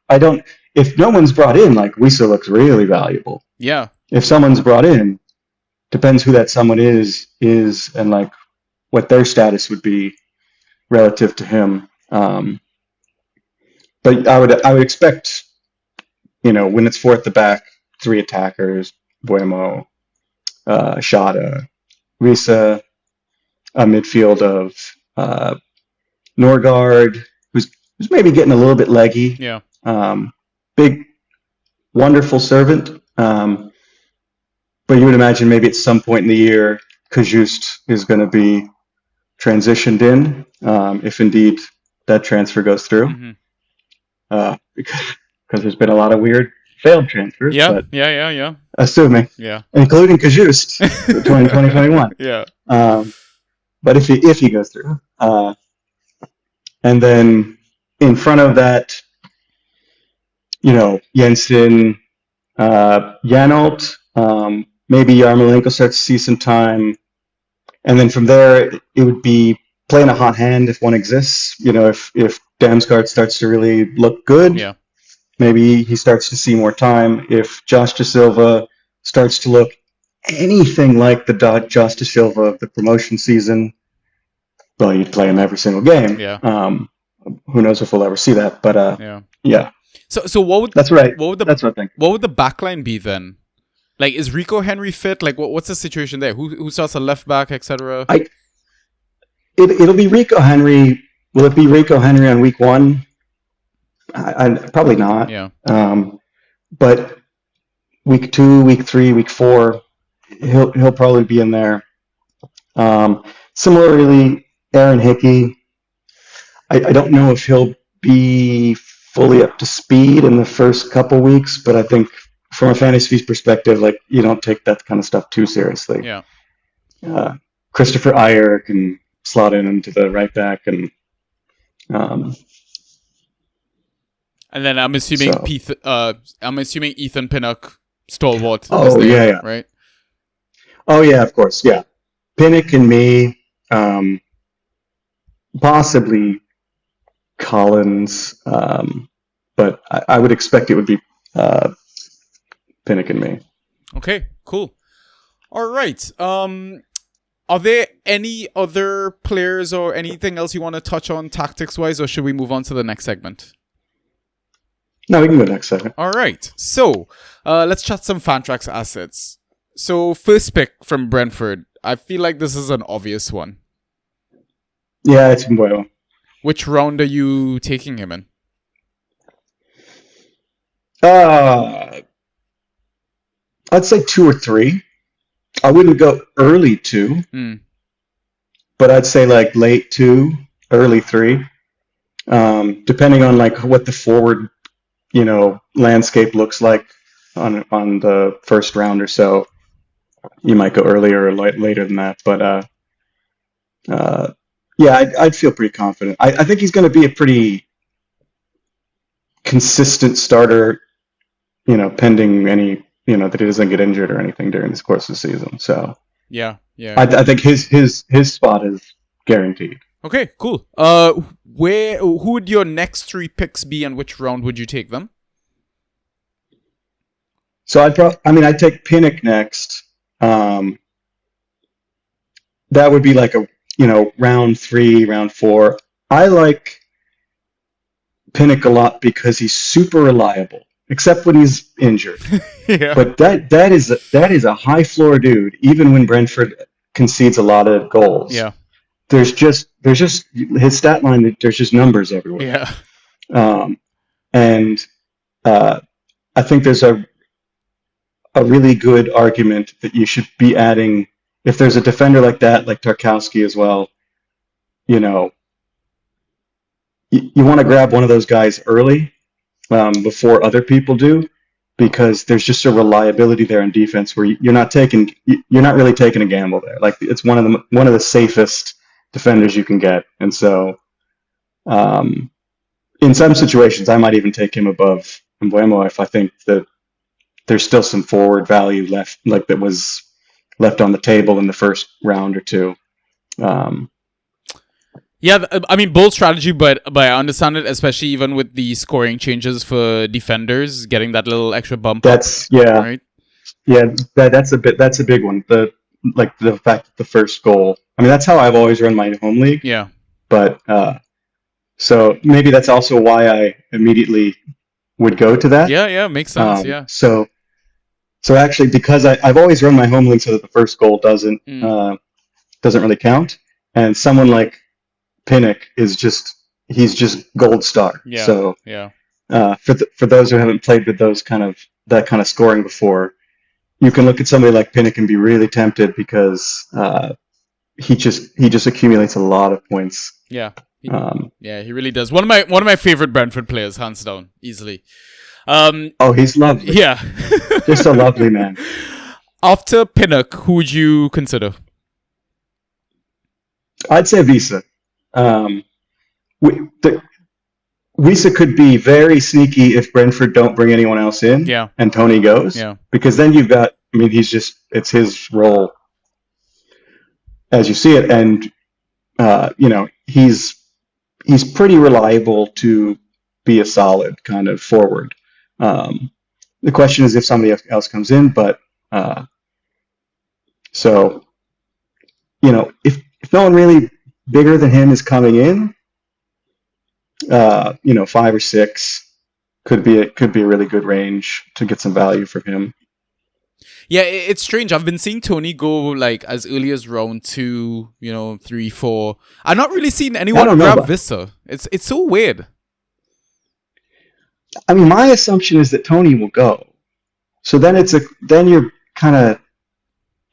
Speaker 2: I don't. If no one's brought in, Wisa looks really valuable.
Speaker 1: Yeah.
Speaker 2: If someone's brought in, depends who that someone is and what their status would be relative to him. But I would expect, when it's 4 at the back, 3 attackers, Buemo, Shada, Risa, a midfield of Norgard, who's maybe getting a little bit leggy.
Speaker 1: Yeah.
Speaker 2: Big, wonderful servant. But you would imagine maybe at some point in the year, Cajuste is going to be transitioned in, if indeed that transfer goes through.
Speaker 1: Mm-hmm.
Speaker 2: Because there's been a lot of weird failed transfers.
Speaker 1: Yeah.
Speaker 2: Assuming.
Speaker 1: Yeah.
Speaker 2: Including Cajuste for 2021.
Speaker 1: Yeah.
Speaker 2: But if he goes through. And then in front of that, Jensen, Janolt, maybe Yarmolenko starts to see some time. And then from there, it would be playing a hot hand if one exists. If Damsgaard starts to really look good, maybe he starts to see more time. If Josh Da Silva starts to look anything like the Justice Silva of the promotion season, well, you'd play him every single game.
Speaker 1: Yeah.
Speaker 2: Who knows if we'll ever see that? But yeah.
Speaker 1: So what would
Speaker 2: That's right.
Speaker 1: What would the
Speaker 2: That's what I think.
Speaker 1: What would the backline be then? Like, is Rico Henry fit? Like, what's the situation there? Who starts a left back, etc.?
Speaker 2: It'll be Rico Henry. Will it be Rico Henry on week 1? I probably not.
Speaker 1: Yeah.
Speaker 2: But week 2, week 3, week 4, he'll probably be in there. Similarly, Aaron Hickey. I don't know if he'll be fully up to speed in the first couple weeks, but I think from a fantasy perspective, like, you don't take that kind of stuff too seriously.
Speaker 1: Yeah.
Speaker 2: Christopher Ayer can slot in into the right back, and
Speaker 1: then I'm assuming Ethan Pinnock, stalwart.
Speaker 2: Oh, yeah.
Speaker 1: Right.
Speaker 2: Oh yeah, of course, yeah. Pinnock and me, possibly Collins, but I would expect it would be Pinnock and me.
Speaker 1: Okay, cool. All right. Are there any other players or anything else you want to touch on tactics-wise, or should we move on to the next segment?
Speaker 2: No, we can go next segment.
Speaker 1: All right. So, let's chat some Fantrax assets. So, first pick from Brentford. I feel like this is an obvious one.
Speaker 2: Yeah, it's Mbuemo.
Speaker 1: Which round are you taking him in?
Speaker 2: I'd say 2 or 3. I wouldn't go early 2, but I'd say like late 2, early 3, depending on like what the forward, landscape looks like on the first round or so. You might go earlier or later than that, but yeah, I'd feel pretty confident. I think he's going to be a pretty consistent starter, pending any, that he doesn't get injured or anything during this course of the season. So
Speaker 1: yeah.
Speaker 2: I think his spot is guaranteed.
Speaker 1: Okay, cool. Who would your next 3 picks be, and which round would you take them?
Speaker 2: So I'd take Pinnock next. That would be like a round 3, round 4. I like Pinnock a lot because he's super reliable, except when he's injured.
Speaker 1: Yeah.
Speaker 2: But that is a high floor dude, even when Brentford concedes a lot of goals.
Speaker 1: Yeah.
Speaker 2: There's just his stat line. There's just numbers everywhere.
Speaker 1: Yeah.
Speaker 2: And I think there's a really good argument that you should be adding, if there's a defender like that, like Tarkowski as well. You want to grab one of those guys early, before other people do, because there's just a reliability there in defense where you're not really taking a gamble there. Like, it's one of the safest defenders you can get, and so in some situations I might even take him above Mbuemo if I think that there's still some forward value left, like that was left on the table in the first round or 2.
Speaker 1: Yeah, I mean, bold strategy, but I understand it, especially even with the scoring changes for defenders, getting that little extra bump.
Speaker 2: That's
Speaker 1: right.
Speaker 2: Yeah, that's a big one. The fact that the first goal. I mean, that's how I've always run my home league.
Speaker 1: Yeah.
Speaker 2: But so maybe that's also why I immediately would go to that.
Speaker 1: Yeah, makes sense. Yeah.
Speaker 2: So actually, because I've always run my home league so that the first goal doesn't really count, and someone like Pinnock he's just gold star.
Speaker 1: Yeah.
Speaker 2: So
Speaker 1: yeah.
Speaker 2: For those who haven't played with that kind of scoring before, you can look at somebody like Pinnock and be really tempted because he just accumulates a lot of points.
Speaker 1: Yeah. He really does. One of my favorite Brentford players, hands down, easily.
Speaker 2: He's lovely.
Speaker 1: Yeah.
Speaker 2: Just a lovely man.
Speaker 1: After Pinnock, who would you consider?
Speaker 2: I'd say Visa. Visa could be very sneaky if Brentford don't bring anyone else in.
Speaker 1: Yeah.
Speaker 2: And Tony goes.
Speaker 1: Yeah.
Speaker 2: Because then you've got, it's his role as you see it, and he's pretty reliable to be a solid kind of forward. The question is if somebody else comes in, but So, if no one really bigger than him is coming in, 5 or 6 could be a really good range to get some value from him.
Speaker 1: Yeah, it's strange. I've been seeing Tony go like as early as round 2, 3, 4. I've not really seen anyone grab Visser. It's so weird.
Speaker 2: I mean, my assumption is that Tony will go. So then then you're kind of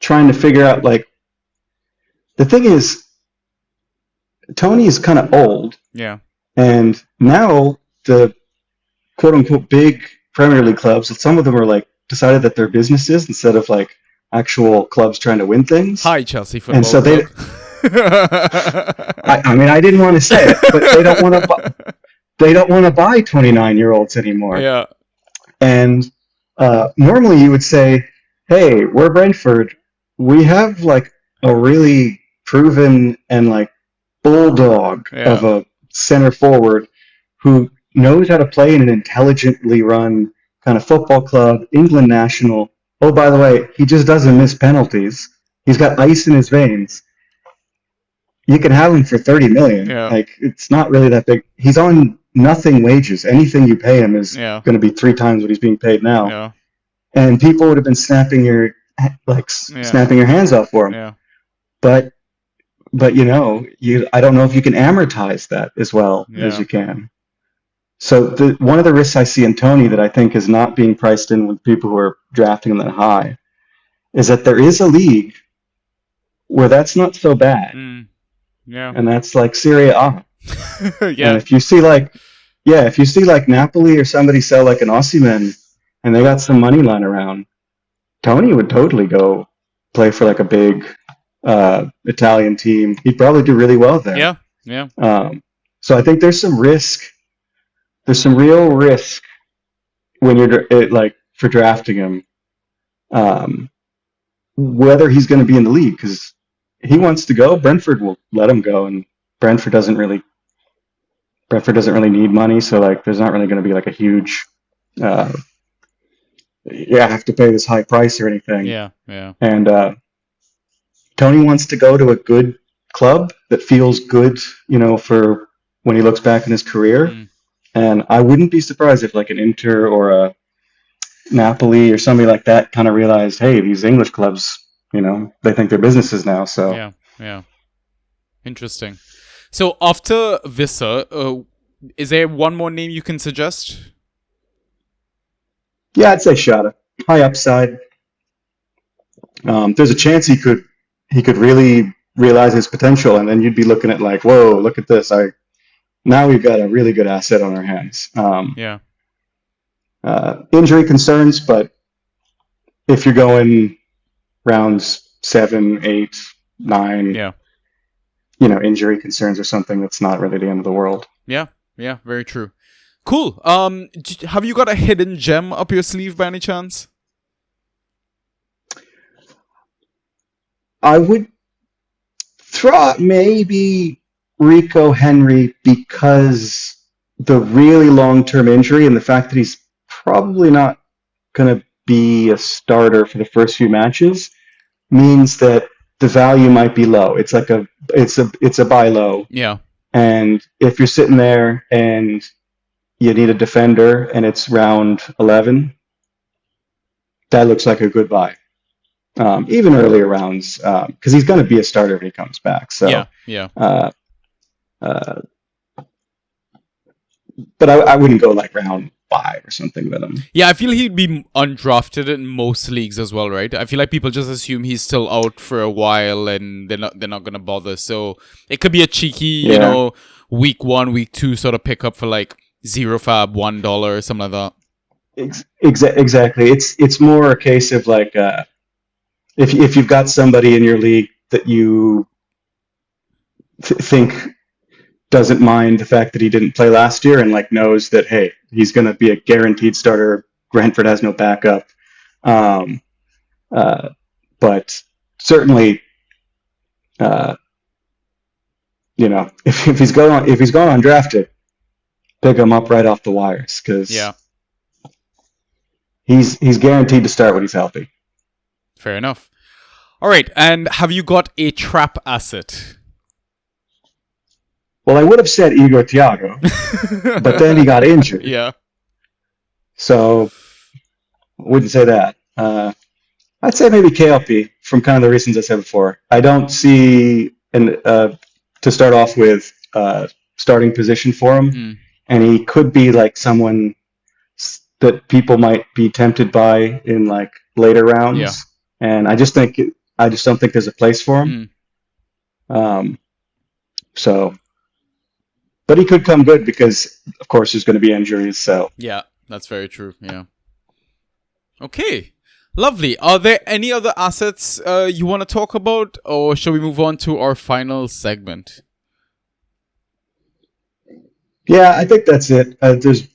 Speaker 2: trying to figure out, like, the thing is, Tony is kind of old.
Speaker 1: Yeah.
Speaker 2: And now the quote unquote big Premier League clubs, some of them are like decided that they're businesses instead of like actual clubs trying to win things.
Speaker 1: Hi, Chelsea Football
Speaker 2: and so
Speaker 1: Club.
Speaker 2: I mean, I didn't want to say it, but they don't want to. They don't want to buy 29-year-olds anymore.
Speaker 1: Yeah.
Speaker 2: And normally you would say, "Hey, we're Brentford. We have like a really proven and like bulldog of a center forward who knows how to play in an intelligently run kind of football club, England national. Oh, by the way, he just doesn't miss penalties. He's got ice in his veins. You can have him for 30 million.
Speaker 1: Yeah.
Speaker 2: Like, it's not really that big. He's on nothing wages. Anything you pay him is going to be 3 times what he's being paid now.
Speaker 1: Yeah.
Speaker 2: And people would have been snapping your hands off for him.
Speaker 1: Yeah.
Speaker 2: But I don't know if you can amortize that as well as you can. So one of the risks I see in Tony that I think is not being priced in with people who are drafting him that high is that there is a league where that's not so bad.
Speaker 1: Yeah.
Speaker 2: And that's like Serie A.
Speaker 1: Yeah.
Speaker 2: And if you see like Napoli or somebody sell like an Osimhen and they got some money lying around, Tony would totally go play for like a big Italian team. He'd probably do really well there.
Speaker 1: Yeah. Yeah.
Speaker 2: So I think there's some risk. There's some real risk when you're for drafting him, whether he's going to be in the league, because he wants to go. Brentford will let him go, and Brentford doesn't really need money, so like there's not really going to be like a huge, I have to pay this high price or anything.
Speaker 1: Yeah, yeah.
Speaker 2: And Tony wants to go to a good club that feels good, for when he looks back in his career. And I wouldn't be surprised if like an Inter or a Napoli or somebody like that kind of realized, hey, these English clubs, they think they're businesses now. So
Speaker 1: yeah. Interesting. So after Visser, is there one more name you can suggest?
Speaker 2: Yeah, I'd say Shada. High upside. There's a chance he could really realize his potential, and then you'd be looking at like, whoa, look at this. Now we've got a really good asset on our hands. Injury concerns, but if you're going rounds 7, 8, 9, injury concerns are something that's not really the end of the world.
Speaker 1: Yeah, very true. Cool. Have you got a hidden gem up your sleeve by any chance?
Speaker 2: I would throw out maybe Rico Henry, because the really long-term injury and the fact that he's probably not going to be a starter for the first few matches means that the value might be low. It's like it's a buy low.
Speaker 1: Yeah.
Speaker 2: And if you're sitting there and you need a defender and it's round 11, that looks like a good buy. Even earlier rounds, because he's going to be a starter when he comes back. So
Speaker 1: yeah.
Speaker 2: But I wouldn't go like round 5 or something with him.
Speaker 1: Yeah, I feel he'd be undrafted in most leagues as well, right? I feel like people just assume he's still out for a while and they're not gonna bother. So it could be a cheeky, week 1, week 2 sort of pickup for like $0 $1 or something like
Speaker 2: that. Exactly. It's more a case of like if you've got somebody in your league that you think doesn't mind the fact that he didn't play last year and like knows that, hey, he's going to be a guaranteed starter. Brentford has no backup. But certainly, if he's going undrafted, pick him up right off the wires, because he's guaranteed to start when he's healthy.
Speaker 1: Fair enough. All right, and have you got a trap asset?
Speaker 2: Well, I would have said Igor Thiago, but then he got injured,
Speaker 1: Yeah.
Speaker 2: so I wouldn't say that. I'd say maybe KLP from kind of the reasons I said before. I don't see to start off with starting position for him,
Speaker 1: Mm.
Speaker 2: and he could be like someone that people might be tempted by in like later rounds.
Speaker 1: Yeah.
Speaker 2: And I just don't think there's a place for him.
Speaker 1: Mm.
Speaker 2: So, but he could come good because, of course, there's going to be injuries. So
Speaker 1: Yeah, that's very true. Yeah. Okay. Lovely. Are there any other assets you want to talk about, or shall we move on to our final segment?
Speaker 2: yeah, I think that's it. There's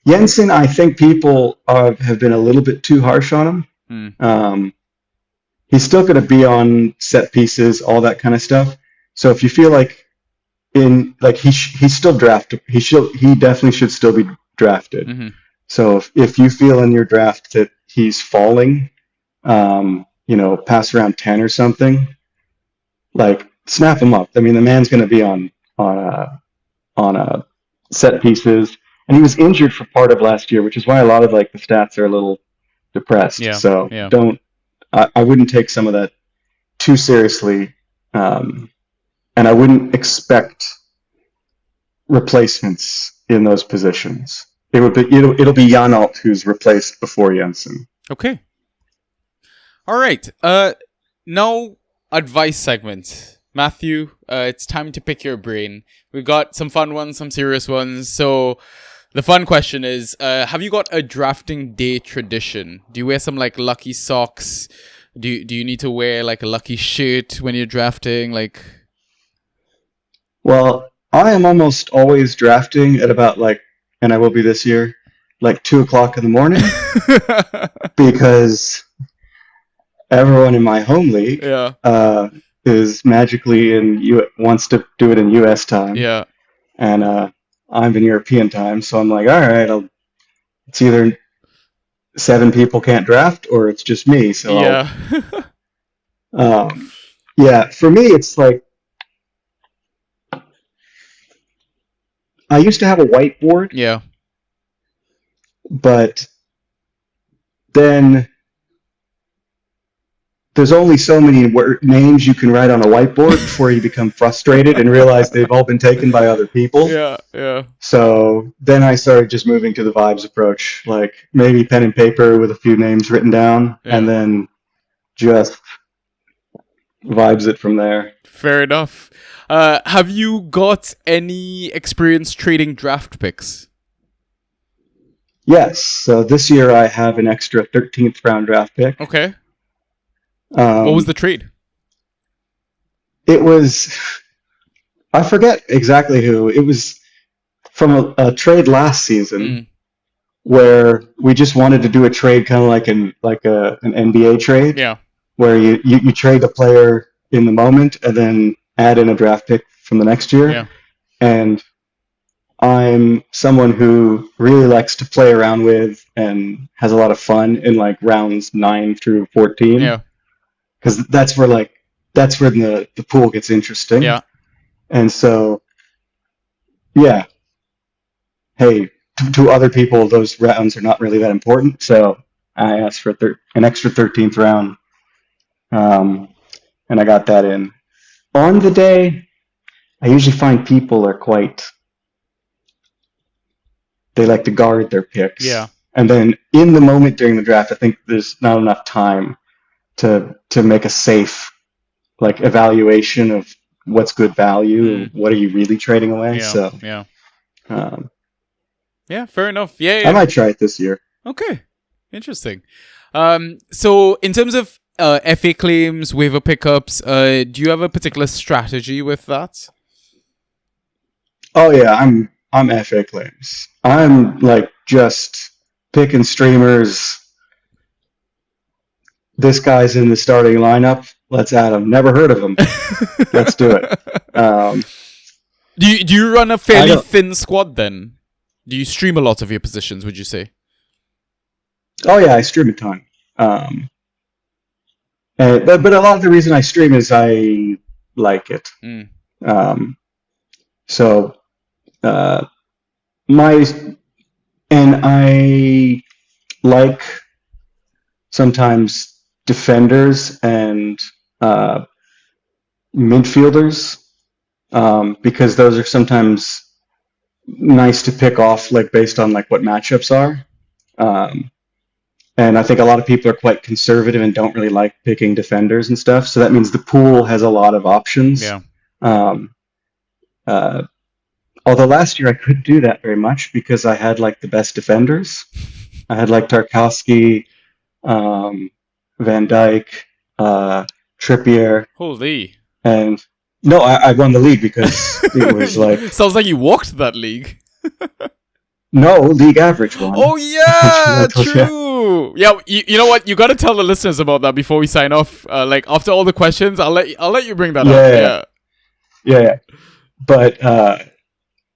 Speaker 2: Jensen. I think people have been a little bit too harsh on him.
Speaker 1: Mm.
Speaker 2: He's still going to be on set pieces, all that kind of stuff. So if you feel like he's still draftable, he definitely should still be drafted.
Speaker 1: Mm-hmm.
Speaker 2: So if you feel in your draft that he's falling, pass around 10 or something, like snap him up. I mean, the man's going to be on set pieces, and he was injured for part of last year, which is why a lot of like the stats are a little depressed.
Speaker 1: Yeah.
Speaker 2: So
Speaker 1: Yeah.
Speaker 2: I wouldn't take some of that too seriously, and I wouldn't expect replacements in those positions. It'll be Janalt who's replaced before Jensen.
Speaker 1: Okay. All right. Now advice segment. Matthew, it's time to pick your brain. We've got some fun ones, some serious ones. So the fun question is, have you got a drafting day tradition? Do you wear some like lucky socks? Do you need to wear like a lucky shirt when you're drafting? Like,
Speaker 2: well, I am almost always drafting at about and I will be this year, like 2:00 in the morning, because everyone in my home league is magically wants to do it in U.S. time.
Speaker 1: Yeah.
Speaker 2: And I'm in European time, so I'm like, all right, it's either 7 people can't draft or it's just me. So yeah, for me, it's like I used to have a whiteboard.
Speaker 1: Yeah.
Speaker 2: But then there's only so many names you can write on a whiteboard before you become frustrated and realize they've all been taken by other people.
Speaker 1: Yeah, yeah.
Speaker 2: So then I started just moving to the vibes approach, like maybe pen and paper with a few names written down, and then just vibes it from there.
Speaker 1: Fair enough. Have you got any experience trading draft picks?
Speaker 2: Yes. So this year I have an extra 13th round draft pick.
Speaker 1: Okay. What was the trade?
Speaker 2: It was, I forget exactly who. It was from a trade last season where we just wanted to do a trade kind of like an NBA trade.
Speaker 1: Yeah.
Speaker 2: Where you trade a player in the moment and then add in a draft pick from the next year.
Speaker 1: Yeah.
Speaker 2: And I'm someone who really likes to play around with and has a lot of fun in like rounds 9 through 14.
Speaker 1: Yeah.
Speaker 2: Because that's where the pool gets interesting.
Speaker 1: Yeah.
Speaker 2: And so, yeah. Hey, to other people, those rounds are not really that important. So I asked for an extra 13th round. And I got that in. On the day, I usually find people are they like to guard their picks.
Speaker 1: Yeah.
Speaker 2: And then in the moment during the draft, I think there's not enough time to make a safe evaluation of what's good value and what are you really trading away.
Speaker 1: Yeah.
Speaker 2: So
Speaker 1: yeah, fair enough. Yeah.
Speaker 2: I might try it this year.
Speaker 1: Okay. Interesting. So in terms of FA claims, waiver pickups, do you have a particular strategy with that?
Speaker 2: Oh yeah, I'm FA claims. I'm just picking streamers. This guy's in the starting lineup. Let's add him. Never heard of him. Let's do it.
Speaker 1: Do you run a fairly thin squad then? Do you stream a lot of your positions, would you say?
Speaker 2: Oh yeah, I stream a ton. But a lot of the reason I stream is I like it.
Speaker 1: Mm.
Speaker 2: Um, so my and I like sometimes defenders and midfielders because those are sometimes nice to pick off, like based on like what matchups are. Um, and I think a lot of people are quite conservative and don't really like picking defenders and stuff. So that means the pool has a lot of options.
Speaker 1: Yeah.
Speaker 2: Um, uh, although last year I couldn't do that very much because I had like the best defenders. I had like Tarkowski, Van Dijk, Trippier,
Speaker 1: Holy.
Speaker 2: and no, I won the league because it was like
Speaker 1: Sounds like you walked that league.
Speaker 2: no league average one.
Speaker 1: Oh yeah, true. Yeah, you know what? You got to tell the listeners about that before we sign off. Like after all the questions, I'll let you bring that up.
Speaker 2: Yeah. But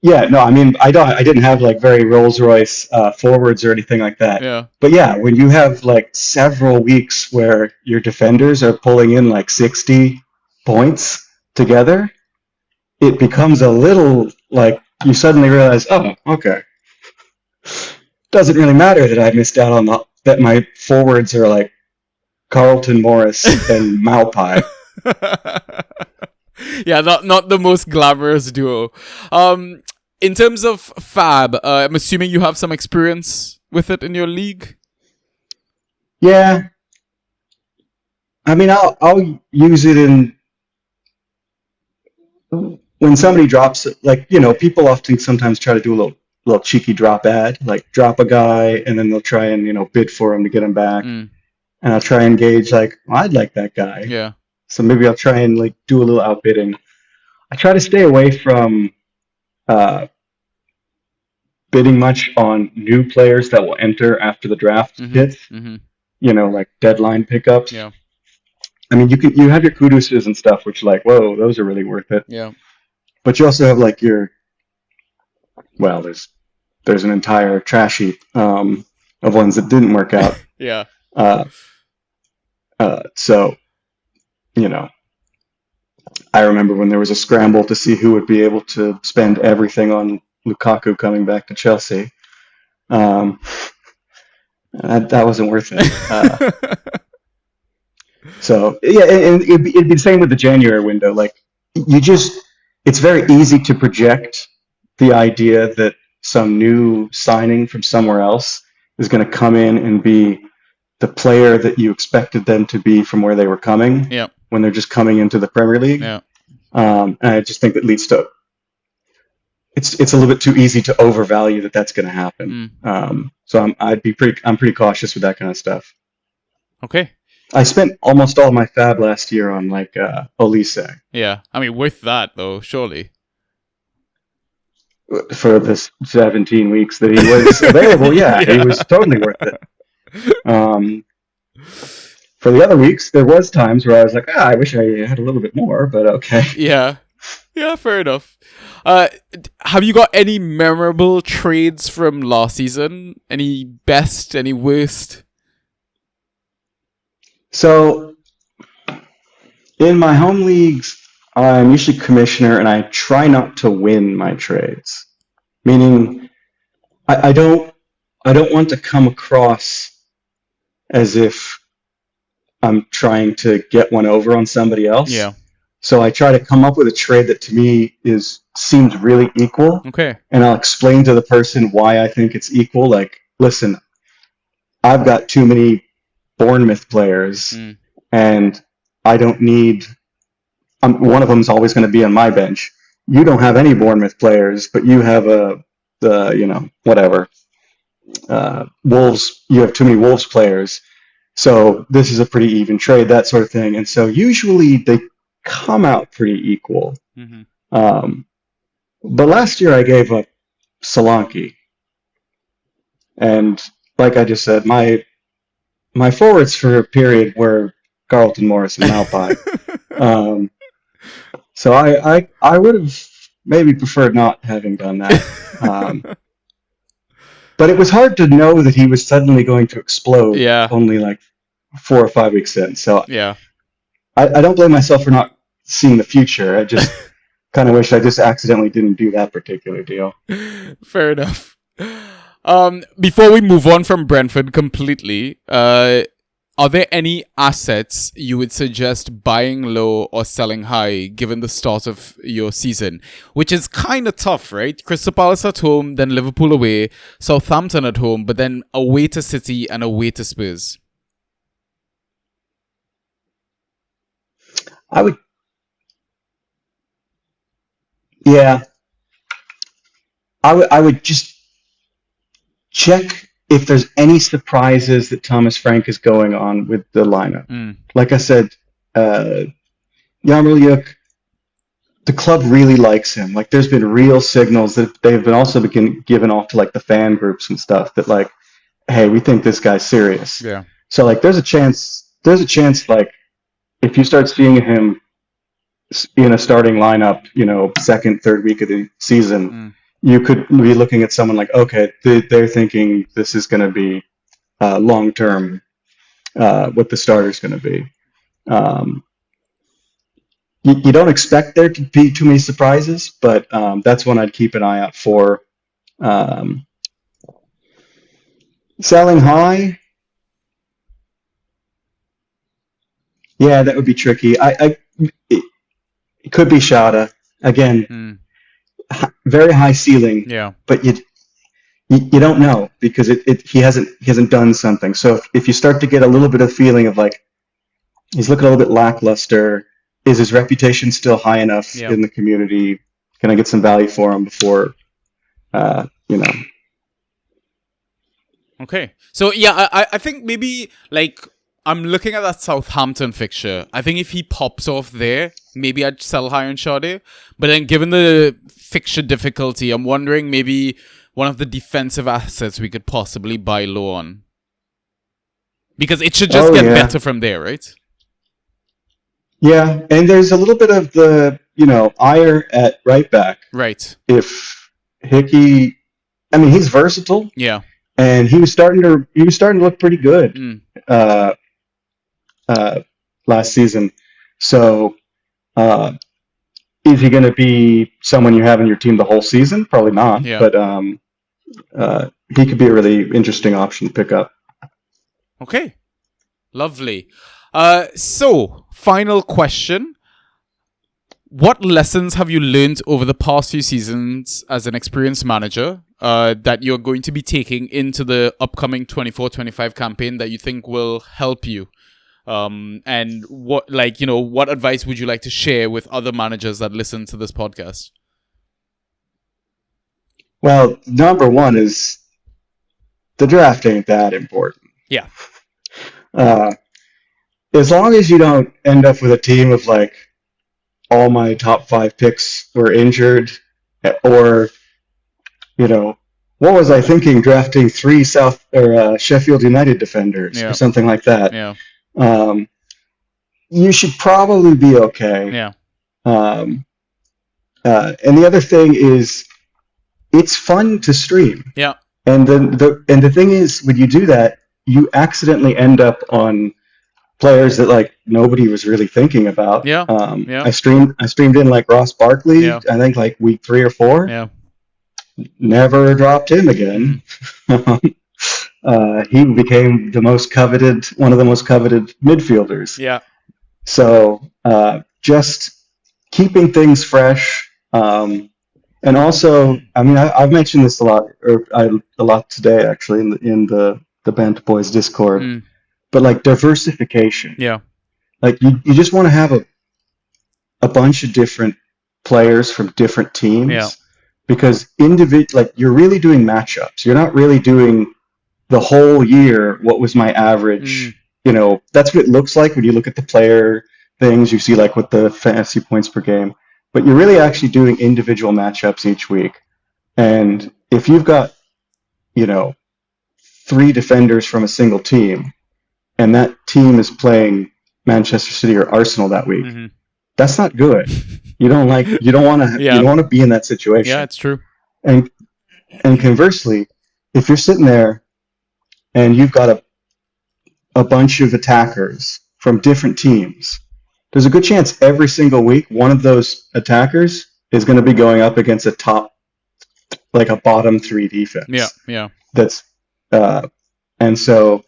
Speaker 2: yeah, no, I mean, I didn't have like very Rolls Royce forwards or anything like that.
Speaker 1: Yeah.
Speaker 2: But yeah, when you have like several weeks where your defenders are pulling in like 60 points together, it becomes a little like you suddenly realize, oh, okay. Doesn't really matter that I missed out on that my forwards are like Carlton Morris and Maupai.
Speaker 1: Yeah, not the most glamorous duo. In terms of Fab, I'm assuming you have some experience with it in your league.
Speaker 2: Yeah, I mean, I'll use it in when somebody drops it. Like people often sometimes try to do a little cheeky drop ad, like drop a guy, and then they'll try and bid for him to get him back.
Speaker 1: Mm.
Speaker 2: And I'll try and gauge like, well, I'd like that guy.
Speaker 1: Yeah.
Speaker 2: So maybe I'll try and like do a little outbidding. I try to stay away from bidding much on new players that will enter after the draft hits.
Speaker 1: Mm-hmm.
Speaker 2: Like deadline pickups.
Speaker 1: Yeah.
Speaker 2: I mean, you have your Kuduses and stuff, which like, whoa, those are really worth it.
Speaker 1: Yeah.
Speaker 2: But you also have like there's an entire trash heap of ones that didn't work out.
Speaker 1: Yeah.
Speaker 2: So, I remember when there was a scramble to see who would be able to spend everything on Lukaku coming back to Chelsea. That wasn't worth it. So yeah, and it'd be the same with the January window. Like it's very easy to project the idea that some new signing from somewhere else is going to come in and be the player that you expected them to be from where they were coming.
Speaker 1: Yeah.
Speaker 2: When they're just coming into the Premier League.
Speaker 1: Yeah.
Speaker 2: And I just think that leads to it's a little bit too easy to overvalue that's going to happen. So I'm pretty cautious with that kind of stuff.
Speaker 1: Okay.
Speaker 2: I spent almost all my fab last year on like Olise.
Speaker 1: Yeah, I mean with that though, surely.
Speaker 2: For the 17 weeks that he was available, yeah, he was totally worth it. For the other weeks, there was times where I was like, I wish I had a little bit more, but okay.
Speaker 1: Yeah, fair enough. Have you got any memorable trades from last season? Any best, any worst?
Speaker 2: So, in my home leagues, I'm usually commissioner, and I try not to win my trades. Meaning, I don't want to come across as if I'm trying to get one over on somebody else.
Speaker 1: Yeah.
Speaker 2: So I try to come up with a trade that to me seems really equal.
Speaker 1: Okay.
Speaker 2: And I'll explain to the person why I think it's equal. Like, listen, I've got too many Bournemouth players, and I don't need. One of them is always going to be on my bench. You don't have any Bournemouth players, but you have whatever. Wolves. You have too many Wolves players. So this is a pretty even trade, that sort of thing. And so usually they come out pretty equal.
Speaker 1: Mm-hmm.
Speaker 2: But last year I gave up Solanke. And like I just said, my forwards for a period were Carlton Morris and Maupai. So I would have maybe preferred not having done that. But it was hard to know that he was suddenly going to explode.
Speaker 1: Yeah.
Speaker 2: Only like 4 or 5 weeks in. So
Speaker 1: yeah.
Speaker 2: I don't blame myself for not seeing the future. I just kind of wish I just accidentally didn't do that particular deal.
Speaker 1: Fair enough. Before we move on from Brentford completely, are there any assets you would suggest buying low or selling high given the start of your season? Which is kind of tough, right? Crystal Palace at home, then Liverpool away, Southampton at home, but then away to City and away to Spurs.
Speaker 2: I would, yeah, I would just check if there's any surprises that Thomas Frank is going on with the lineup. Like I said, Yarmoliuk, the club really likes him. Like, there's been real signals that they've been also been given off to like the fan groups and stuff that like, hey, we think this guy's serious.
Speaker 1: Yeah.
Speaker 2: So like, there's a chance like if you start seeing him in a starting lineup, second, third week of the season, you could be looking at someone like, okay, they're thinking this is going to be long term, what the starter's going to be. You don't expect there to be too many surprises, but that's one I'd keep an eye out for. Selling high, yeah, that would be tricky. It could be Shada again. Very high ceiling,
Speaker 1: Yeah.
Speaker 2: but you don't know because he hasn't done something. So if you start to get a little bit of feeling of like he's looking a little bit lackluster, is his reputation still high enough in the community? Can I get some value for him before
Speaker 1: Okay. So yeah, I think maybe like I'm looking at that Southampton fixture. I think if he pops off there, maybe I'd sell high on Sade. But then given the fixture difficulty, I'm wondering maybe one of the defensive assets we could possibly buy low on. Because it should just get better from there, right?
Speaker 2: Yeah, and there's a little bit of the, ire at right back.
Speaker 1: Right.
Speaker 2: If Hickey, I mean, he's versatile.
Speaker 1: Yeah.
Speaker 2: And he was starting to look pretty good last season. So, is he going to be someone you have in your team the whole season? Probably not. Yeah. But he could be a really interesting option to pick up.
Speaker 1: Okay. Lovely. So, final question. What lessons have you learned over the past few seasons as an experienced manager that you're going to be taking into the upcoming 24-25 campaign that you think will help you? And what advice would you like to share with other managers that listen to this podcast?
Speaker 2: Well, number one is the draft ain't that important.
Speaker 1: Yeah.
Speaker 2: As long as you don't end up with a team of like all my top 5 picks were injured, or what was I thinking drafting 3 Sheffield United defenders or something like that?
Speaker 1: Yeah.
Speaker 2: You should probably be okay.
Speaker 1: Yeah.
Speaker 2: And the other thing is, it's fun to stream.
Speaker 1: Yeah.
Speaker 2: And the thing is, when you do that, you accidentally end up on players that like nobody was really thinking about.
Speaker 1: Yeah.
Speaker 2: I streamed in like Ross Barkley. Yeah. I think like week 3 or 4.
Speaker 1: Yeah.
Speaker 2: Never dropped him again. He became one of the most coveted midfielders.
Speaker 1: Yeah.
Speaker 2: So just keeping things fresh, and also, I mean, I've mentioned this a lot today actually in the Bant Boys Discord. But like diversification.
Speaker 1: Yeah.
Speaker 2: Like you just want to have a bunch of different players from different teams.
Speaker 1: Yeah.
Speaker 2: Because you're really doing matchups. You're not really doing the whole year what was my average. That's what it looks like when you look at the player things. You see like what the fantasy points per game. But you're really actually doing individual matchups each week. And if you've got, 3 defenders from a single team, and that team is playing Manchester City or Arsenal that week, that's not good. You don't want to be in that situation.
Speaker 1: Yeah, it's true.
Speaker 2: And conversely, if you're sitting there and you've got a bunch of attackers from different teams, there's a good chance every single week one of those attackers is going to be going up against a bottom three defense.
Speaker 1: Yeah.
Speaker 2: That's and so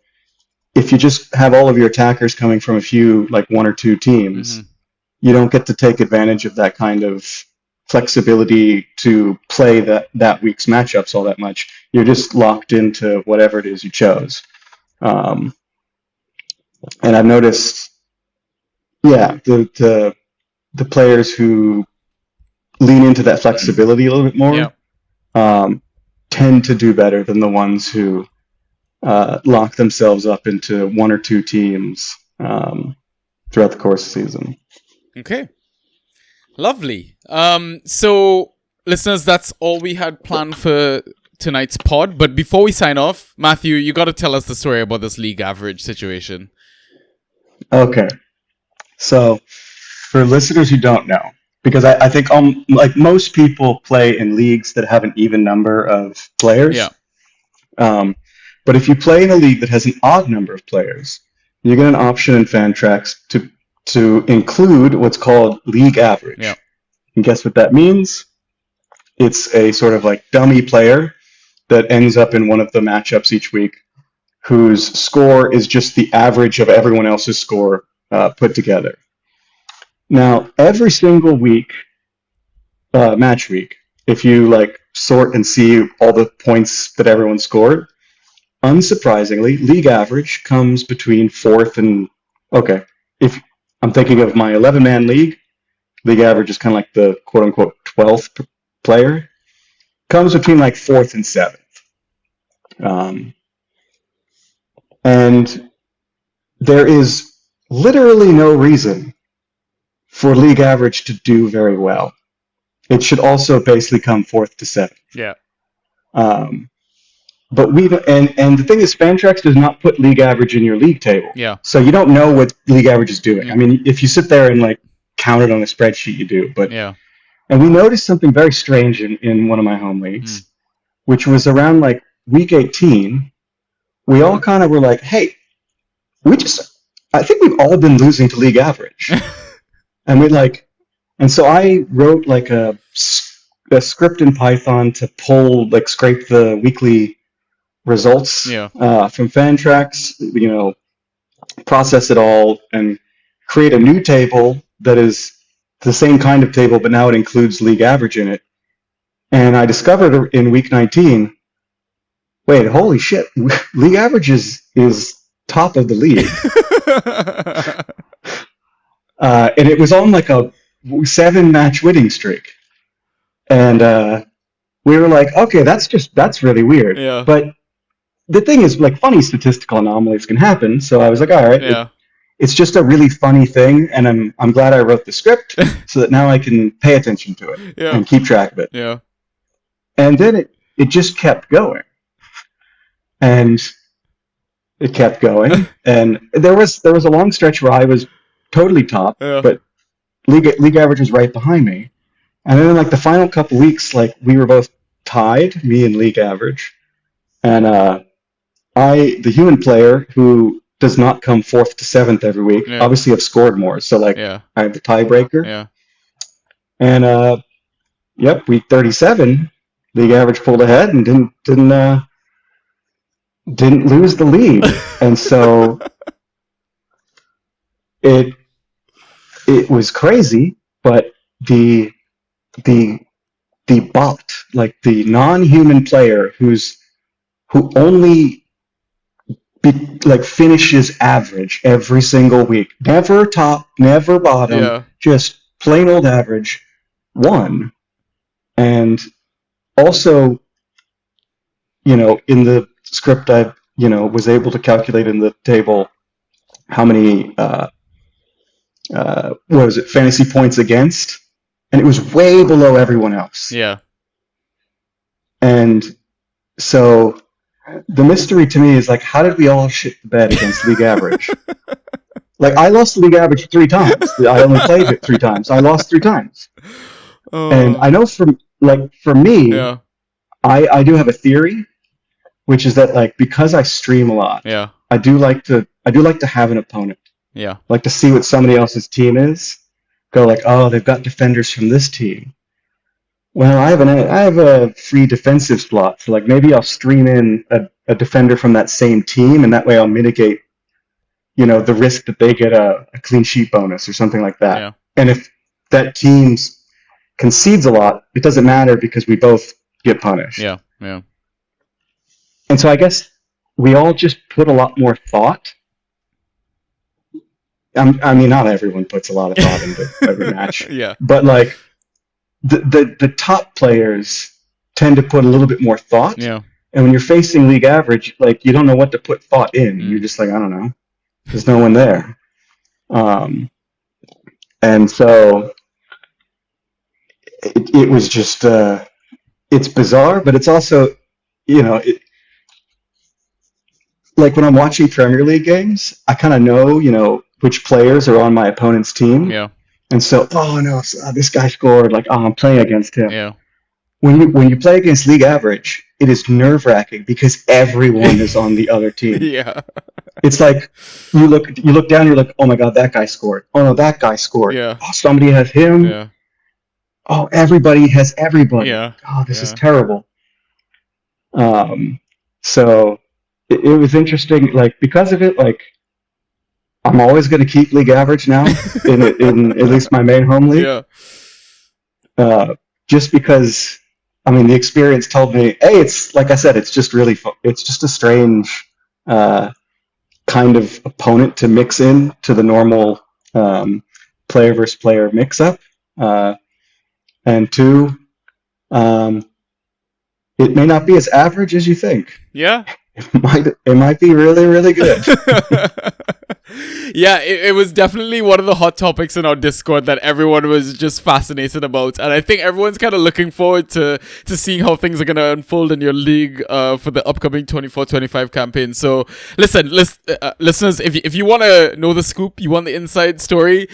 Speaker 2: if you just have all of your attackers coming from a few, like one or two teams, you don't get to take advantage of that kind of flexibility to play that week's matchups all that much. You're just locked into whatever it is you chose. And I've noticed, the players who lean into that flexibility a little bit more tend to do better than the ones who lock themselves up into one or two teams throughout the course of the season.
Speaker 1: Okay. Lovely. So, listeners, that's all we had planned for tonight's pod. But before we sign off, Matthew, you got to tell us the story about this league average situation.
Speaker 2: Okay. So, for listeners who don't know, because I think like most people play in leagues that have an even number of players.
Speaker 1: Yeah.
Speaker 2: But if you play in a league that has an odd number of players, you get an option in Fantrax to include what's called league average.
Speaker 1: Yeah.
Speaker 2: And guess what that means? It's a sort of like dummy player that ends up in one of the matchups each week whose score is just the average of everyone else's score put together. Now, every single week, match week, if you like sort and see all the points that everyone scored, unsurprisingly, league average comes between fourth and if I'm thinking of my 11-man league average is kind of like the quote-unquote 12th player, comes between like fourth and seventh. And there is literally no reason for league average to do very well. It should also basically come fourth to seventh.
Speaker 1: Yeah.
Speaker 2: But and the thing is, Fantrax does not put league average in your league table.
Speaker 1: Yeah.
Speaker 2: So you don't know what league average is doing. I mean, if you sit there and like count it on a spreadsheet, you do. But and we noticed something very strange in one of my home leagues, which was around like week 18. We all kind of were like, hey, I think we've all been losing to league average. And so I wrote like a script in Python to scrape the weekly results from Fantrax, process it all and create a new table that is the same kind of table, but now it includes league average in it. And I discovered in week 19, wait, holy shit, league average is top of the league. And it was on like a 7-match winning streak. And we were like, okay, that's really weird.
Speaker 1: Yeah.
Speaker 2: But the thing is, like, funny statistical anomalies can happen. So I was like, all right, it's just a really funny thing, and I'm glad I wrote the script so that now I can pay attention to it and keep track of it.
Speaker 1: Yeah.
Speaker 2: And then it just kept going, and it kept going, and there was a long stretch where I was totally top, but league average was right behind me. And then in like the final couple weeks, like we were both tied, me and league average. And the human player who does not come fourth to seventh every week, obviously have scored more. So like I had the tiebreaker.
Speaker 1: Yeah.
Speaker 2: And week 37, league average pulled ahead and didn't lose the lead. And so it was crazy, but the bot, like the non-human player who only finishes average every single week, never top, never bottom, just plain old average, won. And also, in the script I was able to calculate in the table how many fantasy points against, and it was way below everyone else.
Speaker 1: Yeah.
Speaker 2: And so the mystery to me is like, how did we all shit the bed against league average? Like, I lost the league average 3 times. I only played it 3 times. I lost 3 times. And I know for me, I do have a theory, which is that like, because I stream a lot, I do like to have an opponent.
Speaker 1: Yeah.
Speaker 2: like to see what somebody else's team is. Go like, oh, they've got defenders from this team. Well, I have a free defensive slot, so like maybe I'll stream in a defender from that same team, and that way I'll mitigate, the risk that they get a clean sheet bonus or something like that.
Speaker 1: Yeah.
Speaker 2: And if that team concedes a lot, it doesn't matter because we both get punished.
Speaker 1: Yeah. Yeah.
Speaker 2: And so I guess we all just put a lot more thought. I mean, not everyone puts a lot of thought into every match.
Speaker 1: Yeah.
Speaker 2: But like the top players tend to put a little bit more thought.
Speaker 1: Yeah.
Speaker 2: And when you're facing league average, like you don't know what to put thought in. You're just like, I don't know. There's no one there. And so it was just it's bizarre, but it's also, like when I'm watching Premier League games, I kind of know, which players are on my opponent's team.
Speaker 1: Yeah.
Speaker 2: And so, oh no, this guy scored. Like, oh, I'm playing against him.
Speaker 1: Yeah.
Speaker 2: When you play against league average, it is nerve-wracking because everyone is on the other team.
Speaker 1: Yeah.
Speaker 2: It's like you look down, you're like, oh my god, that guy scored. Oh no, that guy scored.
Speaker 1: Yeah.
Speaker 2: Oh, somebody has him.
Speaker 1: Yeah.
Speaker 2: Oh, everybody has everybody.
Speaker 1: Yeah.
Speaker 2: Oh, this is terrible. So it was interesting, like because of it, like I'm always going to keep league average now in at least my main home league.
Speaker 1: Yeah.
Speaker 2: Just because, I mean, the experience told me, hey, it's like I said, it's just really fun. It's just a strange kind of opponent to mix in to the normal player versus player mix-up. And two, it may not be as average as you think.
Speaker 1: Yeah.
Speaker 2: It might be really, really good.
Speaker 1: Yeah, it was definitely one of the hot topics in our Discord that everyone was just fascinated about, and I think everyone's kind of looking forward to seeing how things are going to unfold in your league for the upcoming 24-25 campaign. So listeners, if you want to know the scoop, you want the inside story,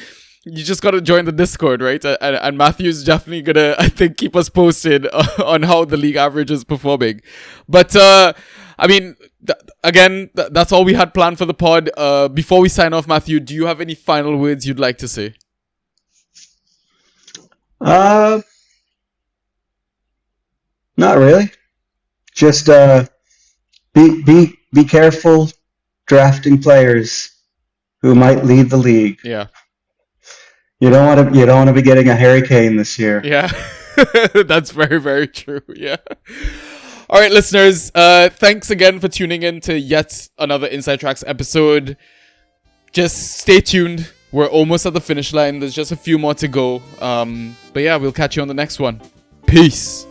Speaker 1: you just got to join the Discord, right? And Matthew's definitely going to, I think, keep us posted on how the league average is performing. But I mean, that's all we had planned for the pod. Before we sign off, Matthew, do you have any final words you'd like to say?
Speaker 2: Not really. Just be careful drafting players who might lead the league.
Speaker 1: Yeah.
Speaker 2: You don't want to be getting a Harry Kane this year.
Speaker 1: Yeah. That's very, very true. Yeah. All right, listeners, thanks again for tuning in to yet another Inside Trax episode. Just stay tuned. We're almost at the finish line. There's just a few more to go. But yeah, we'll catch you on the next one. Peace.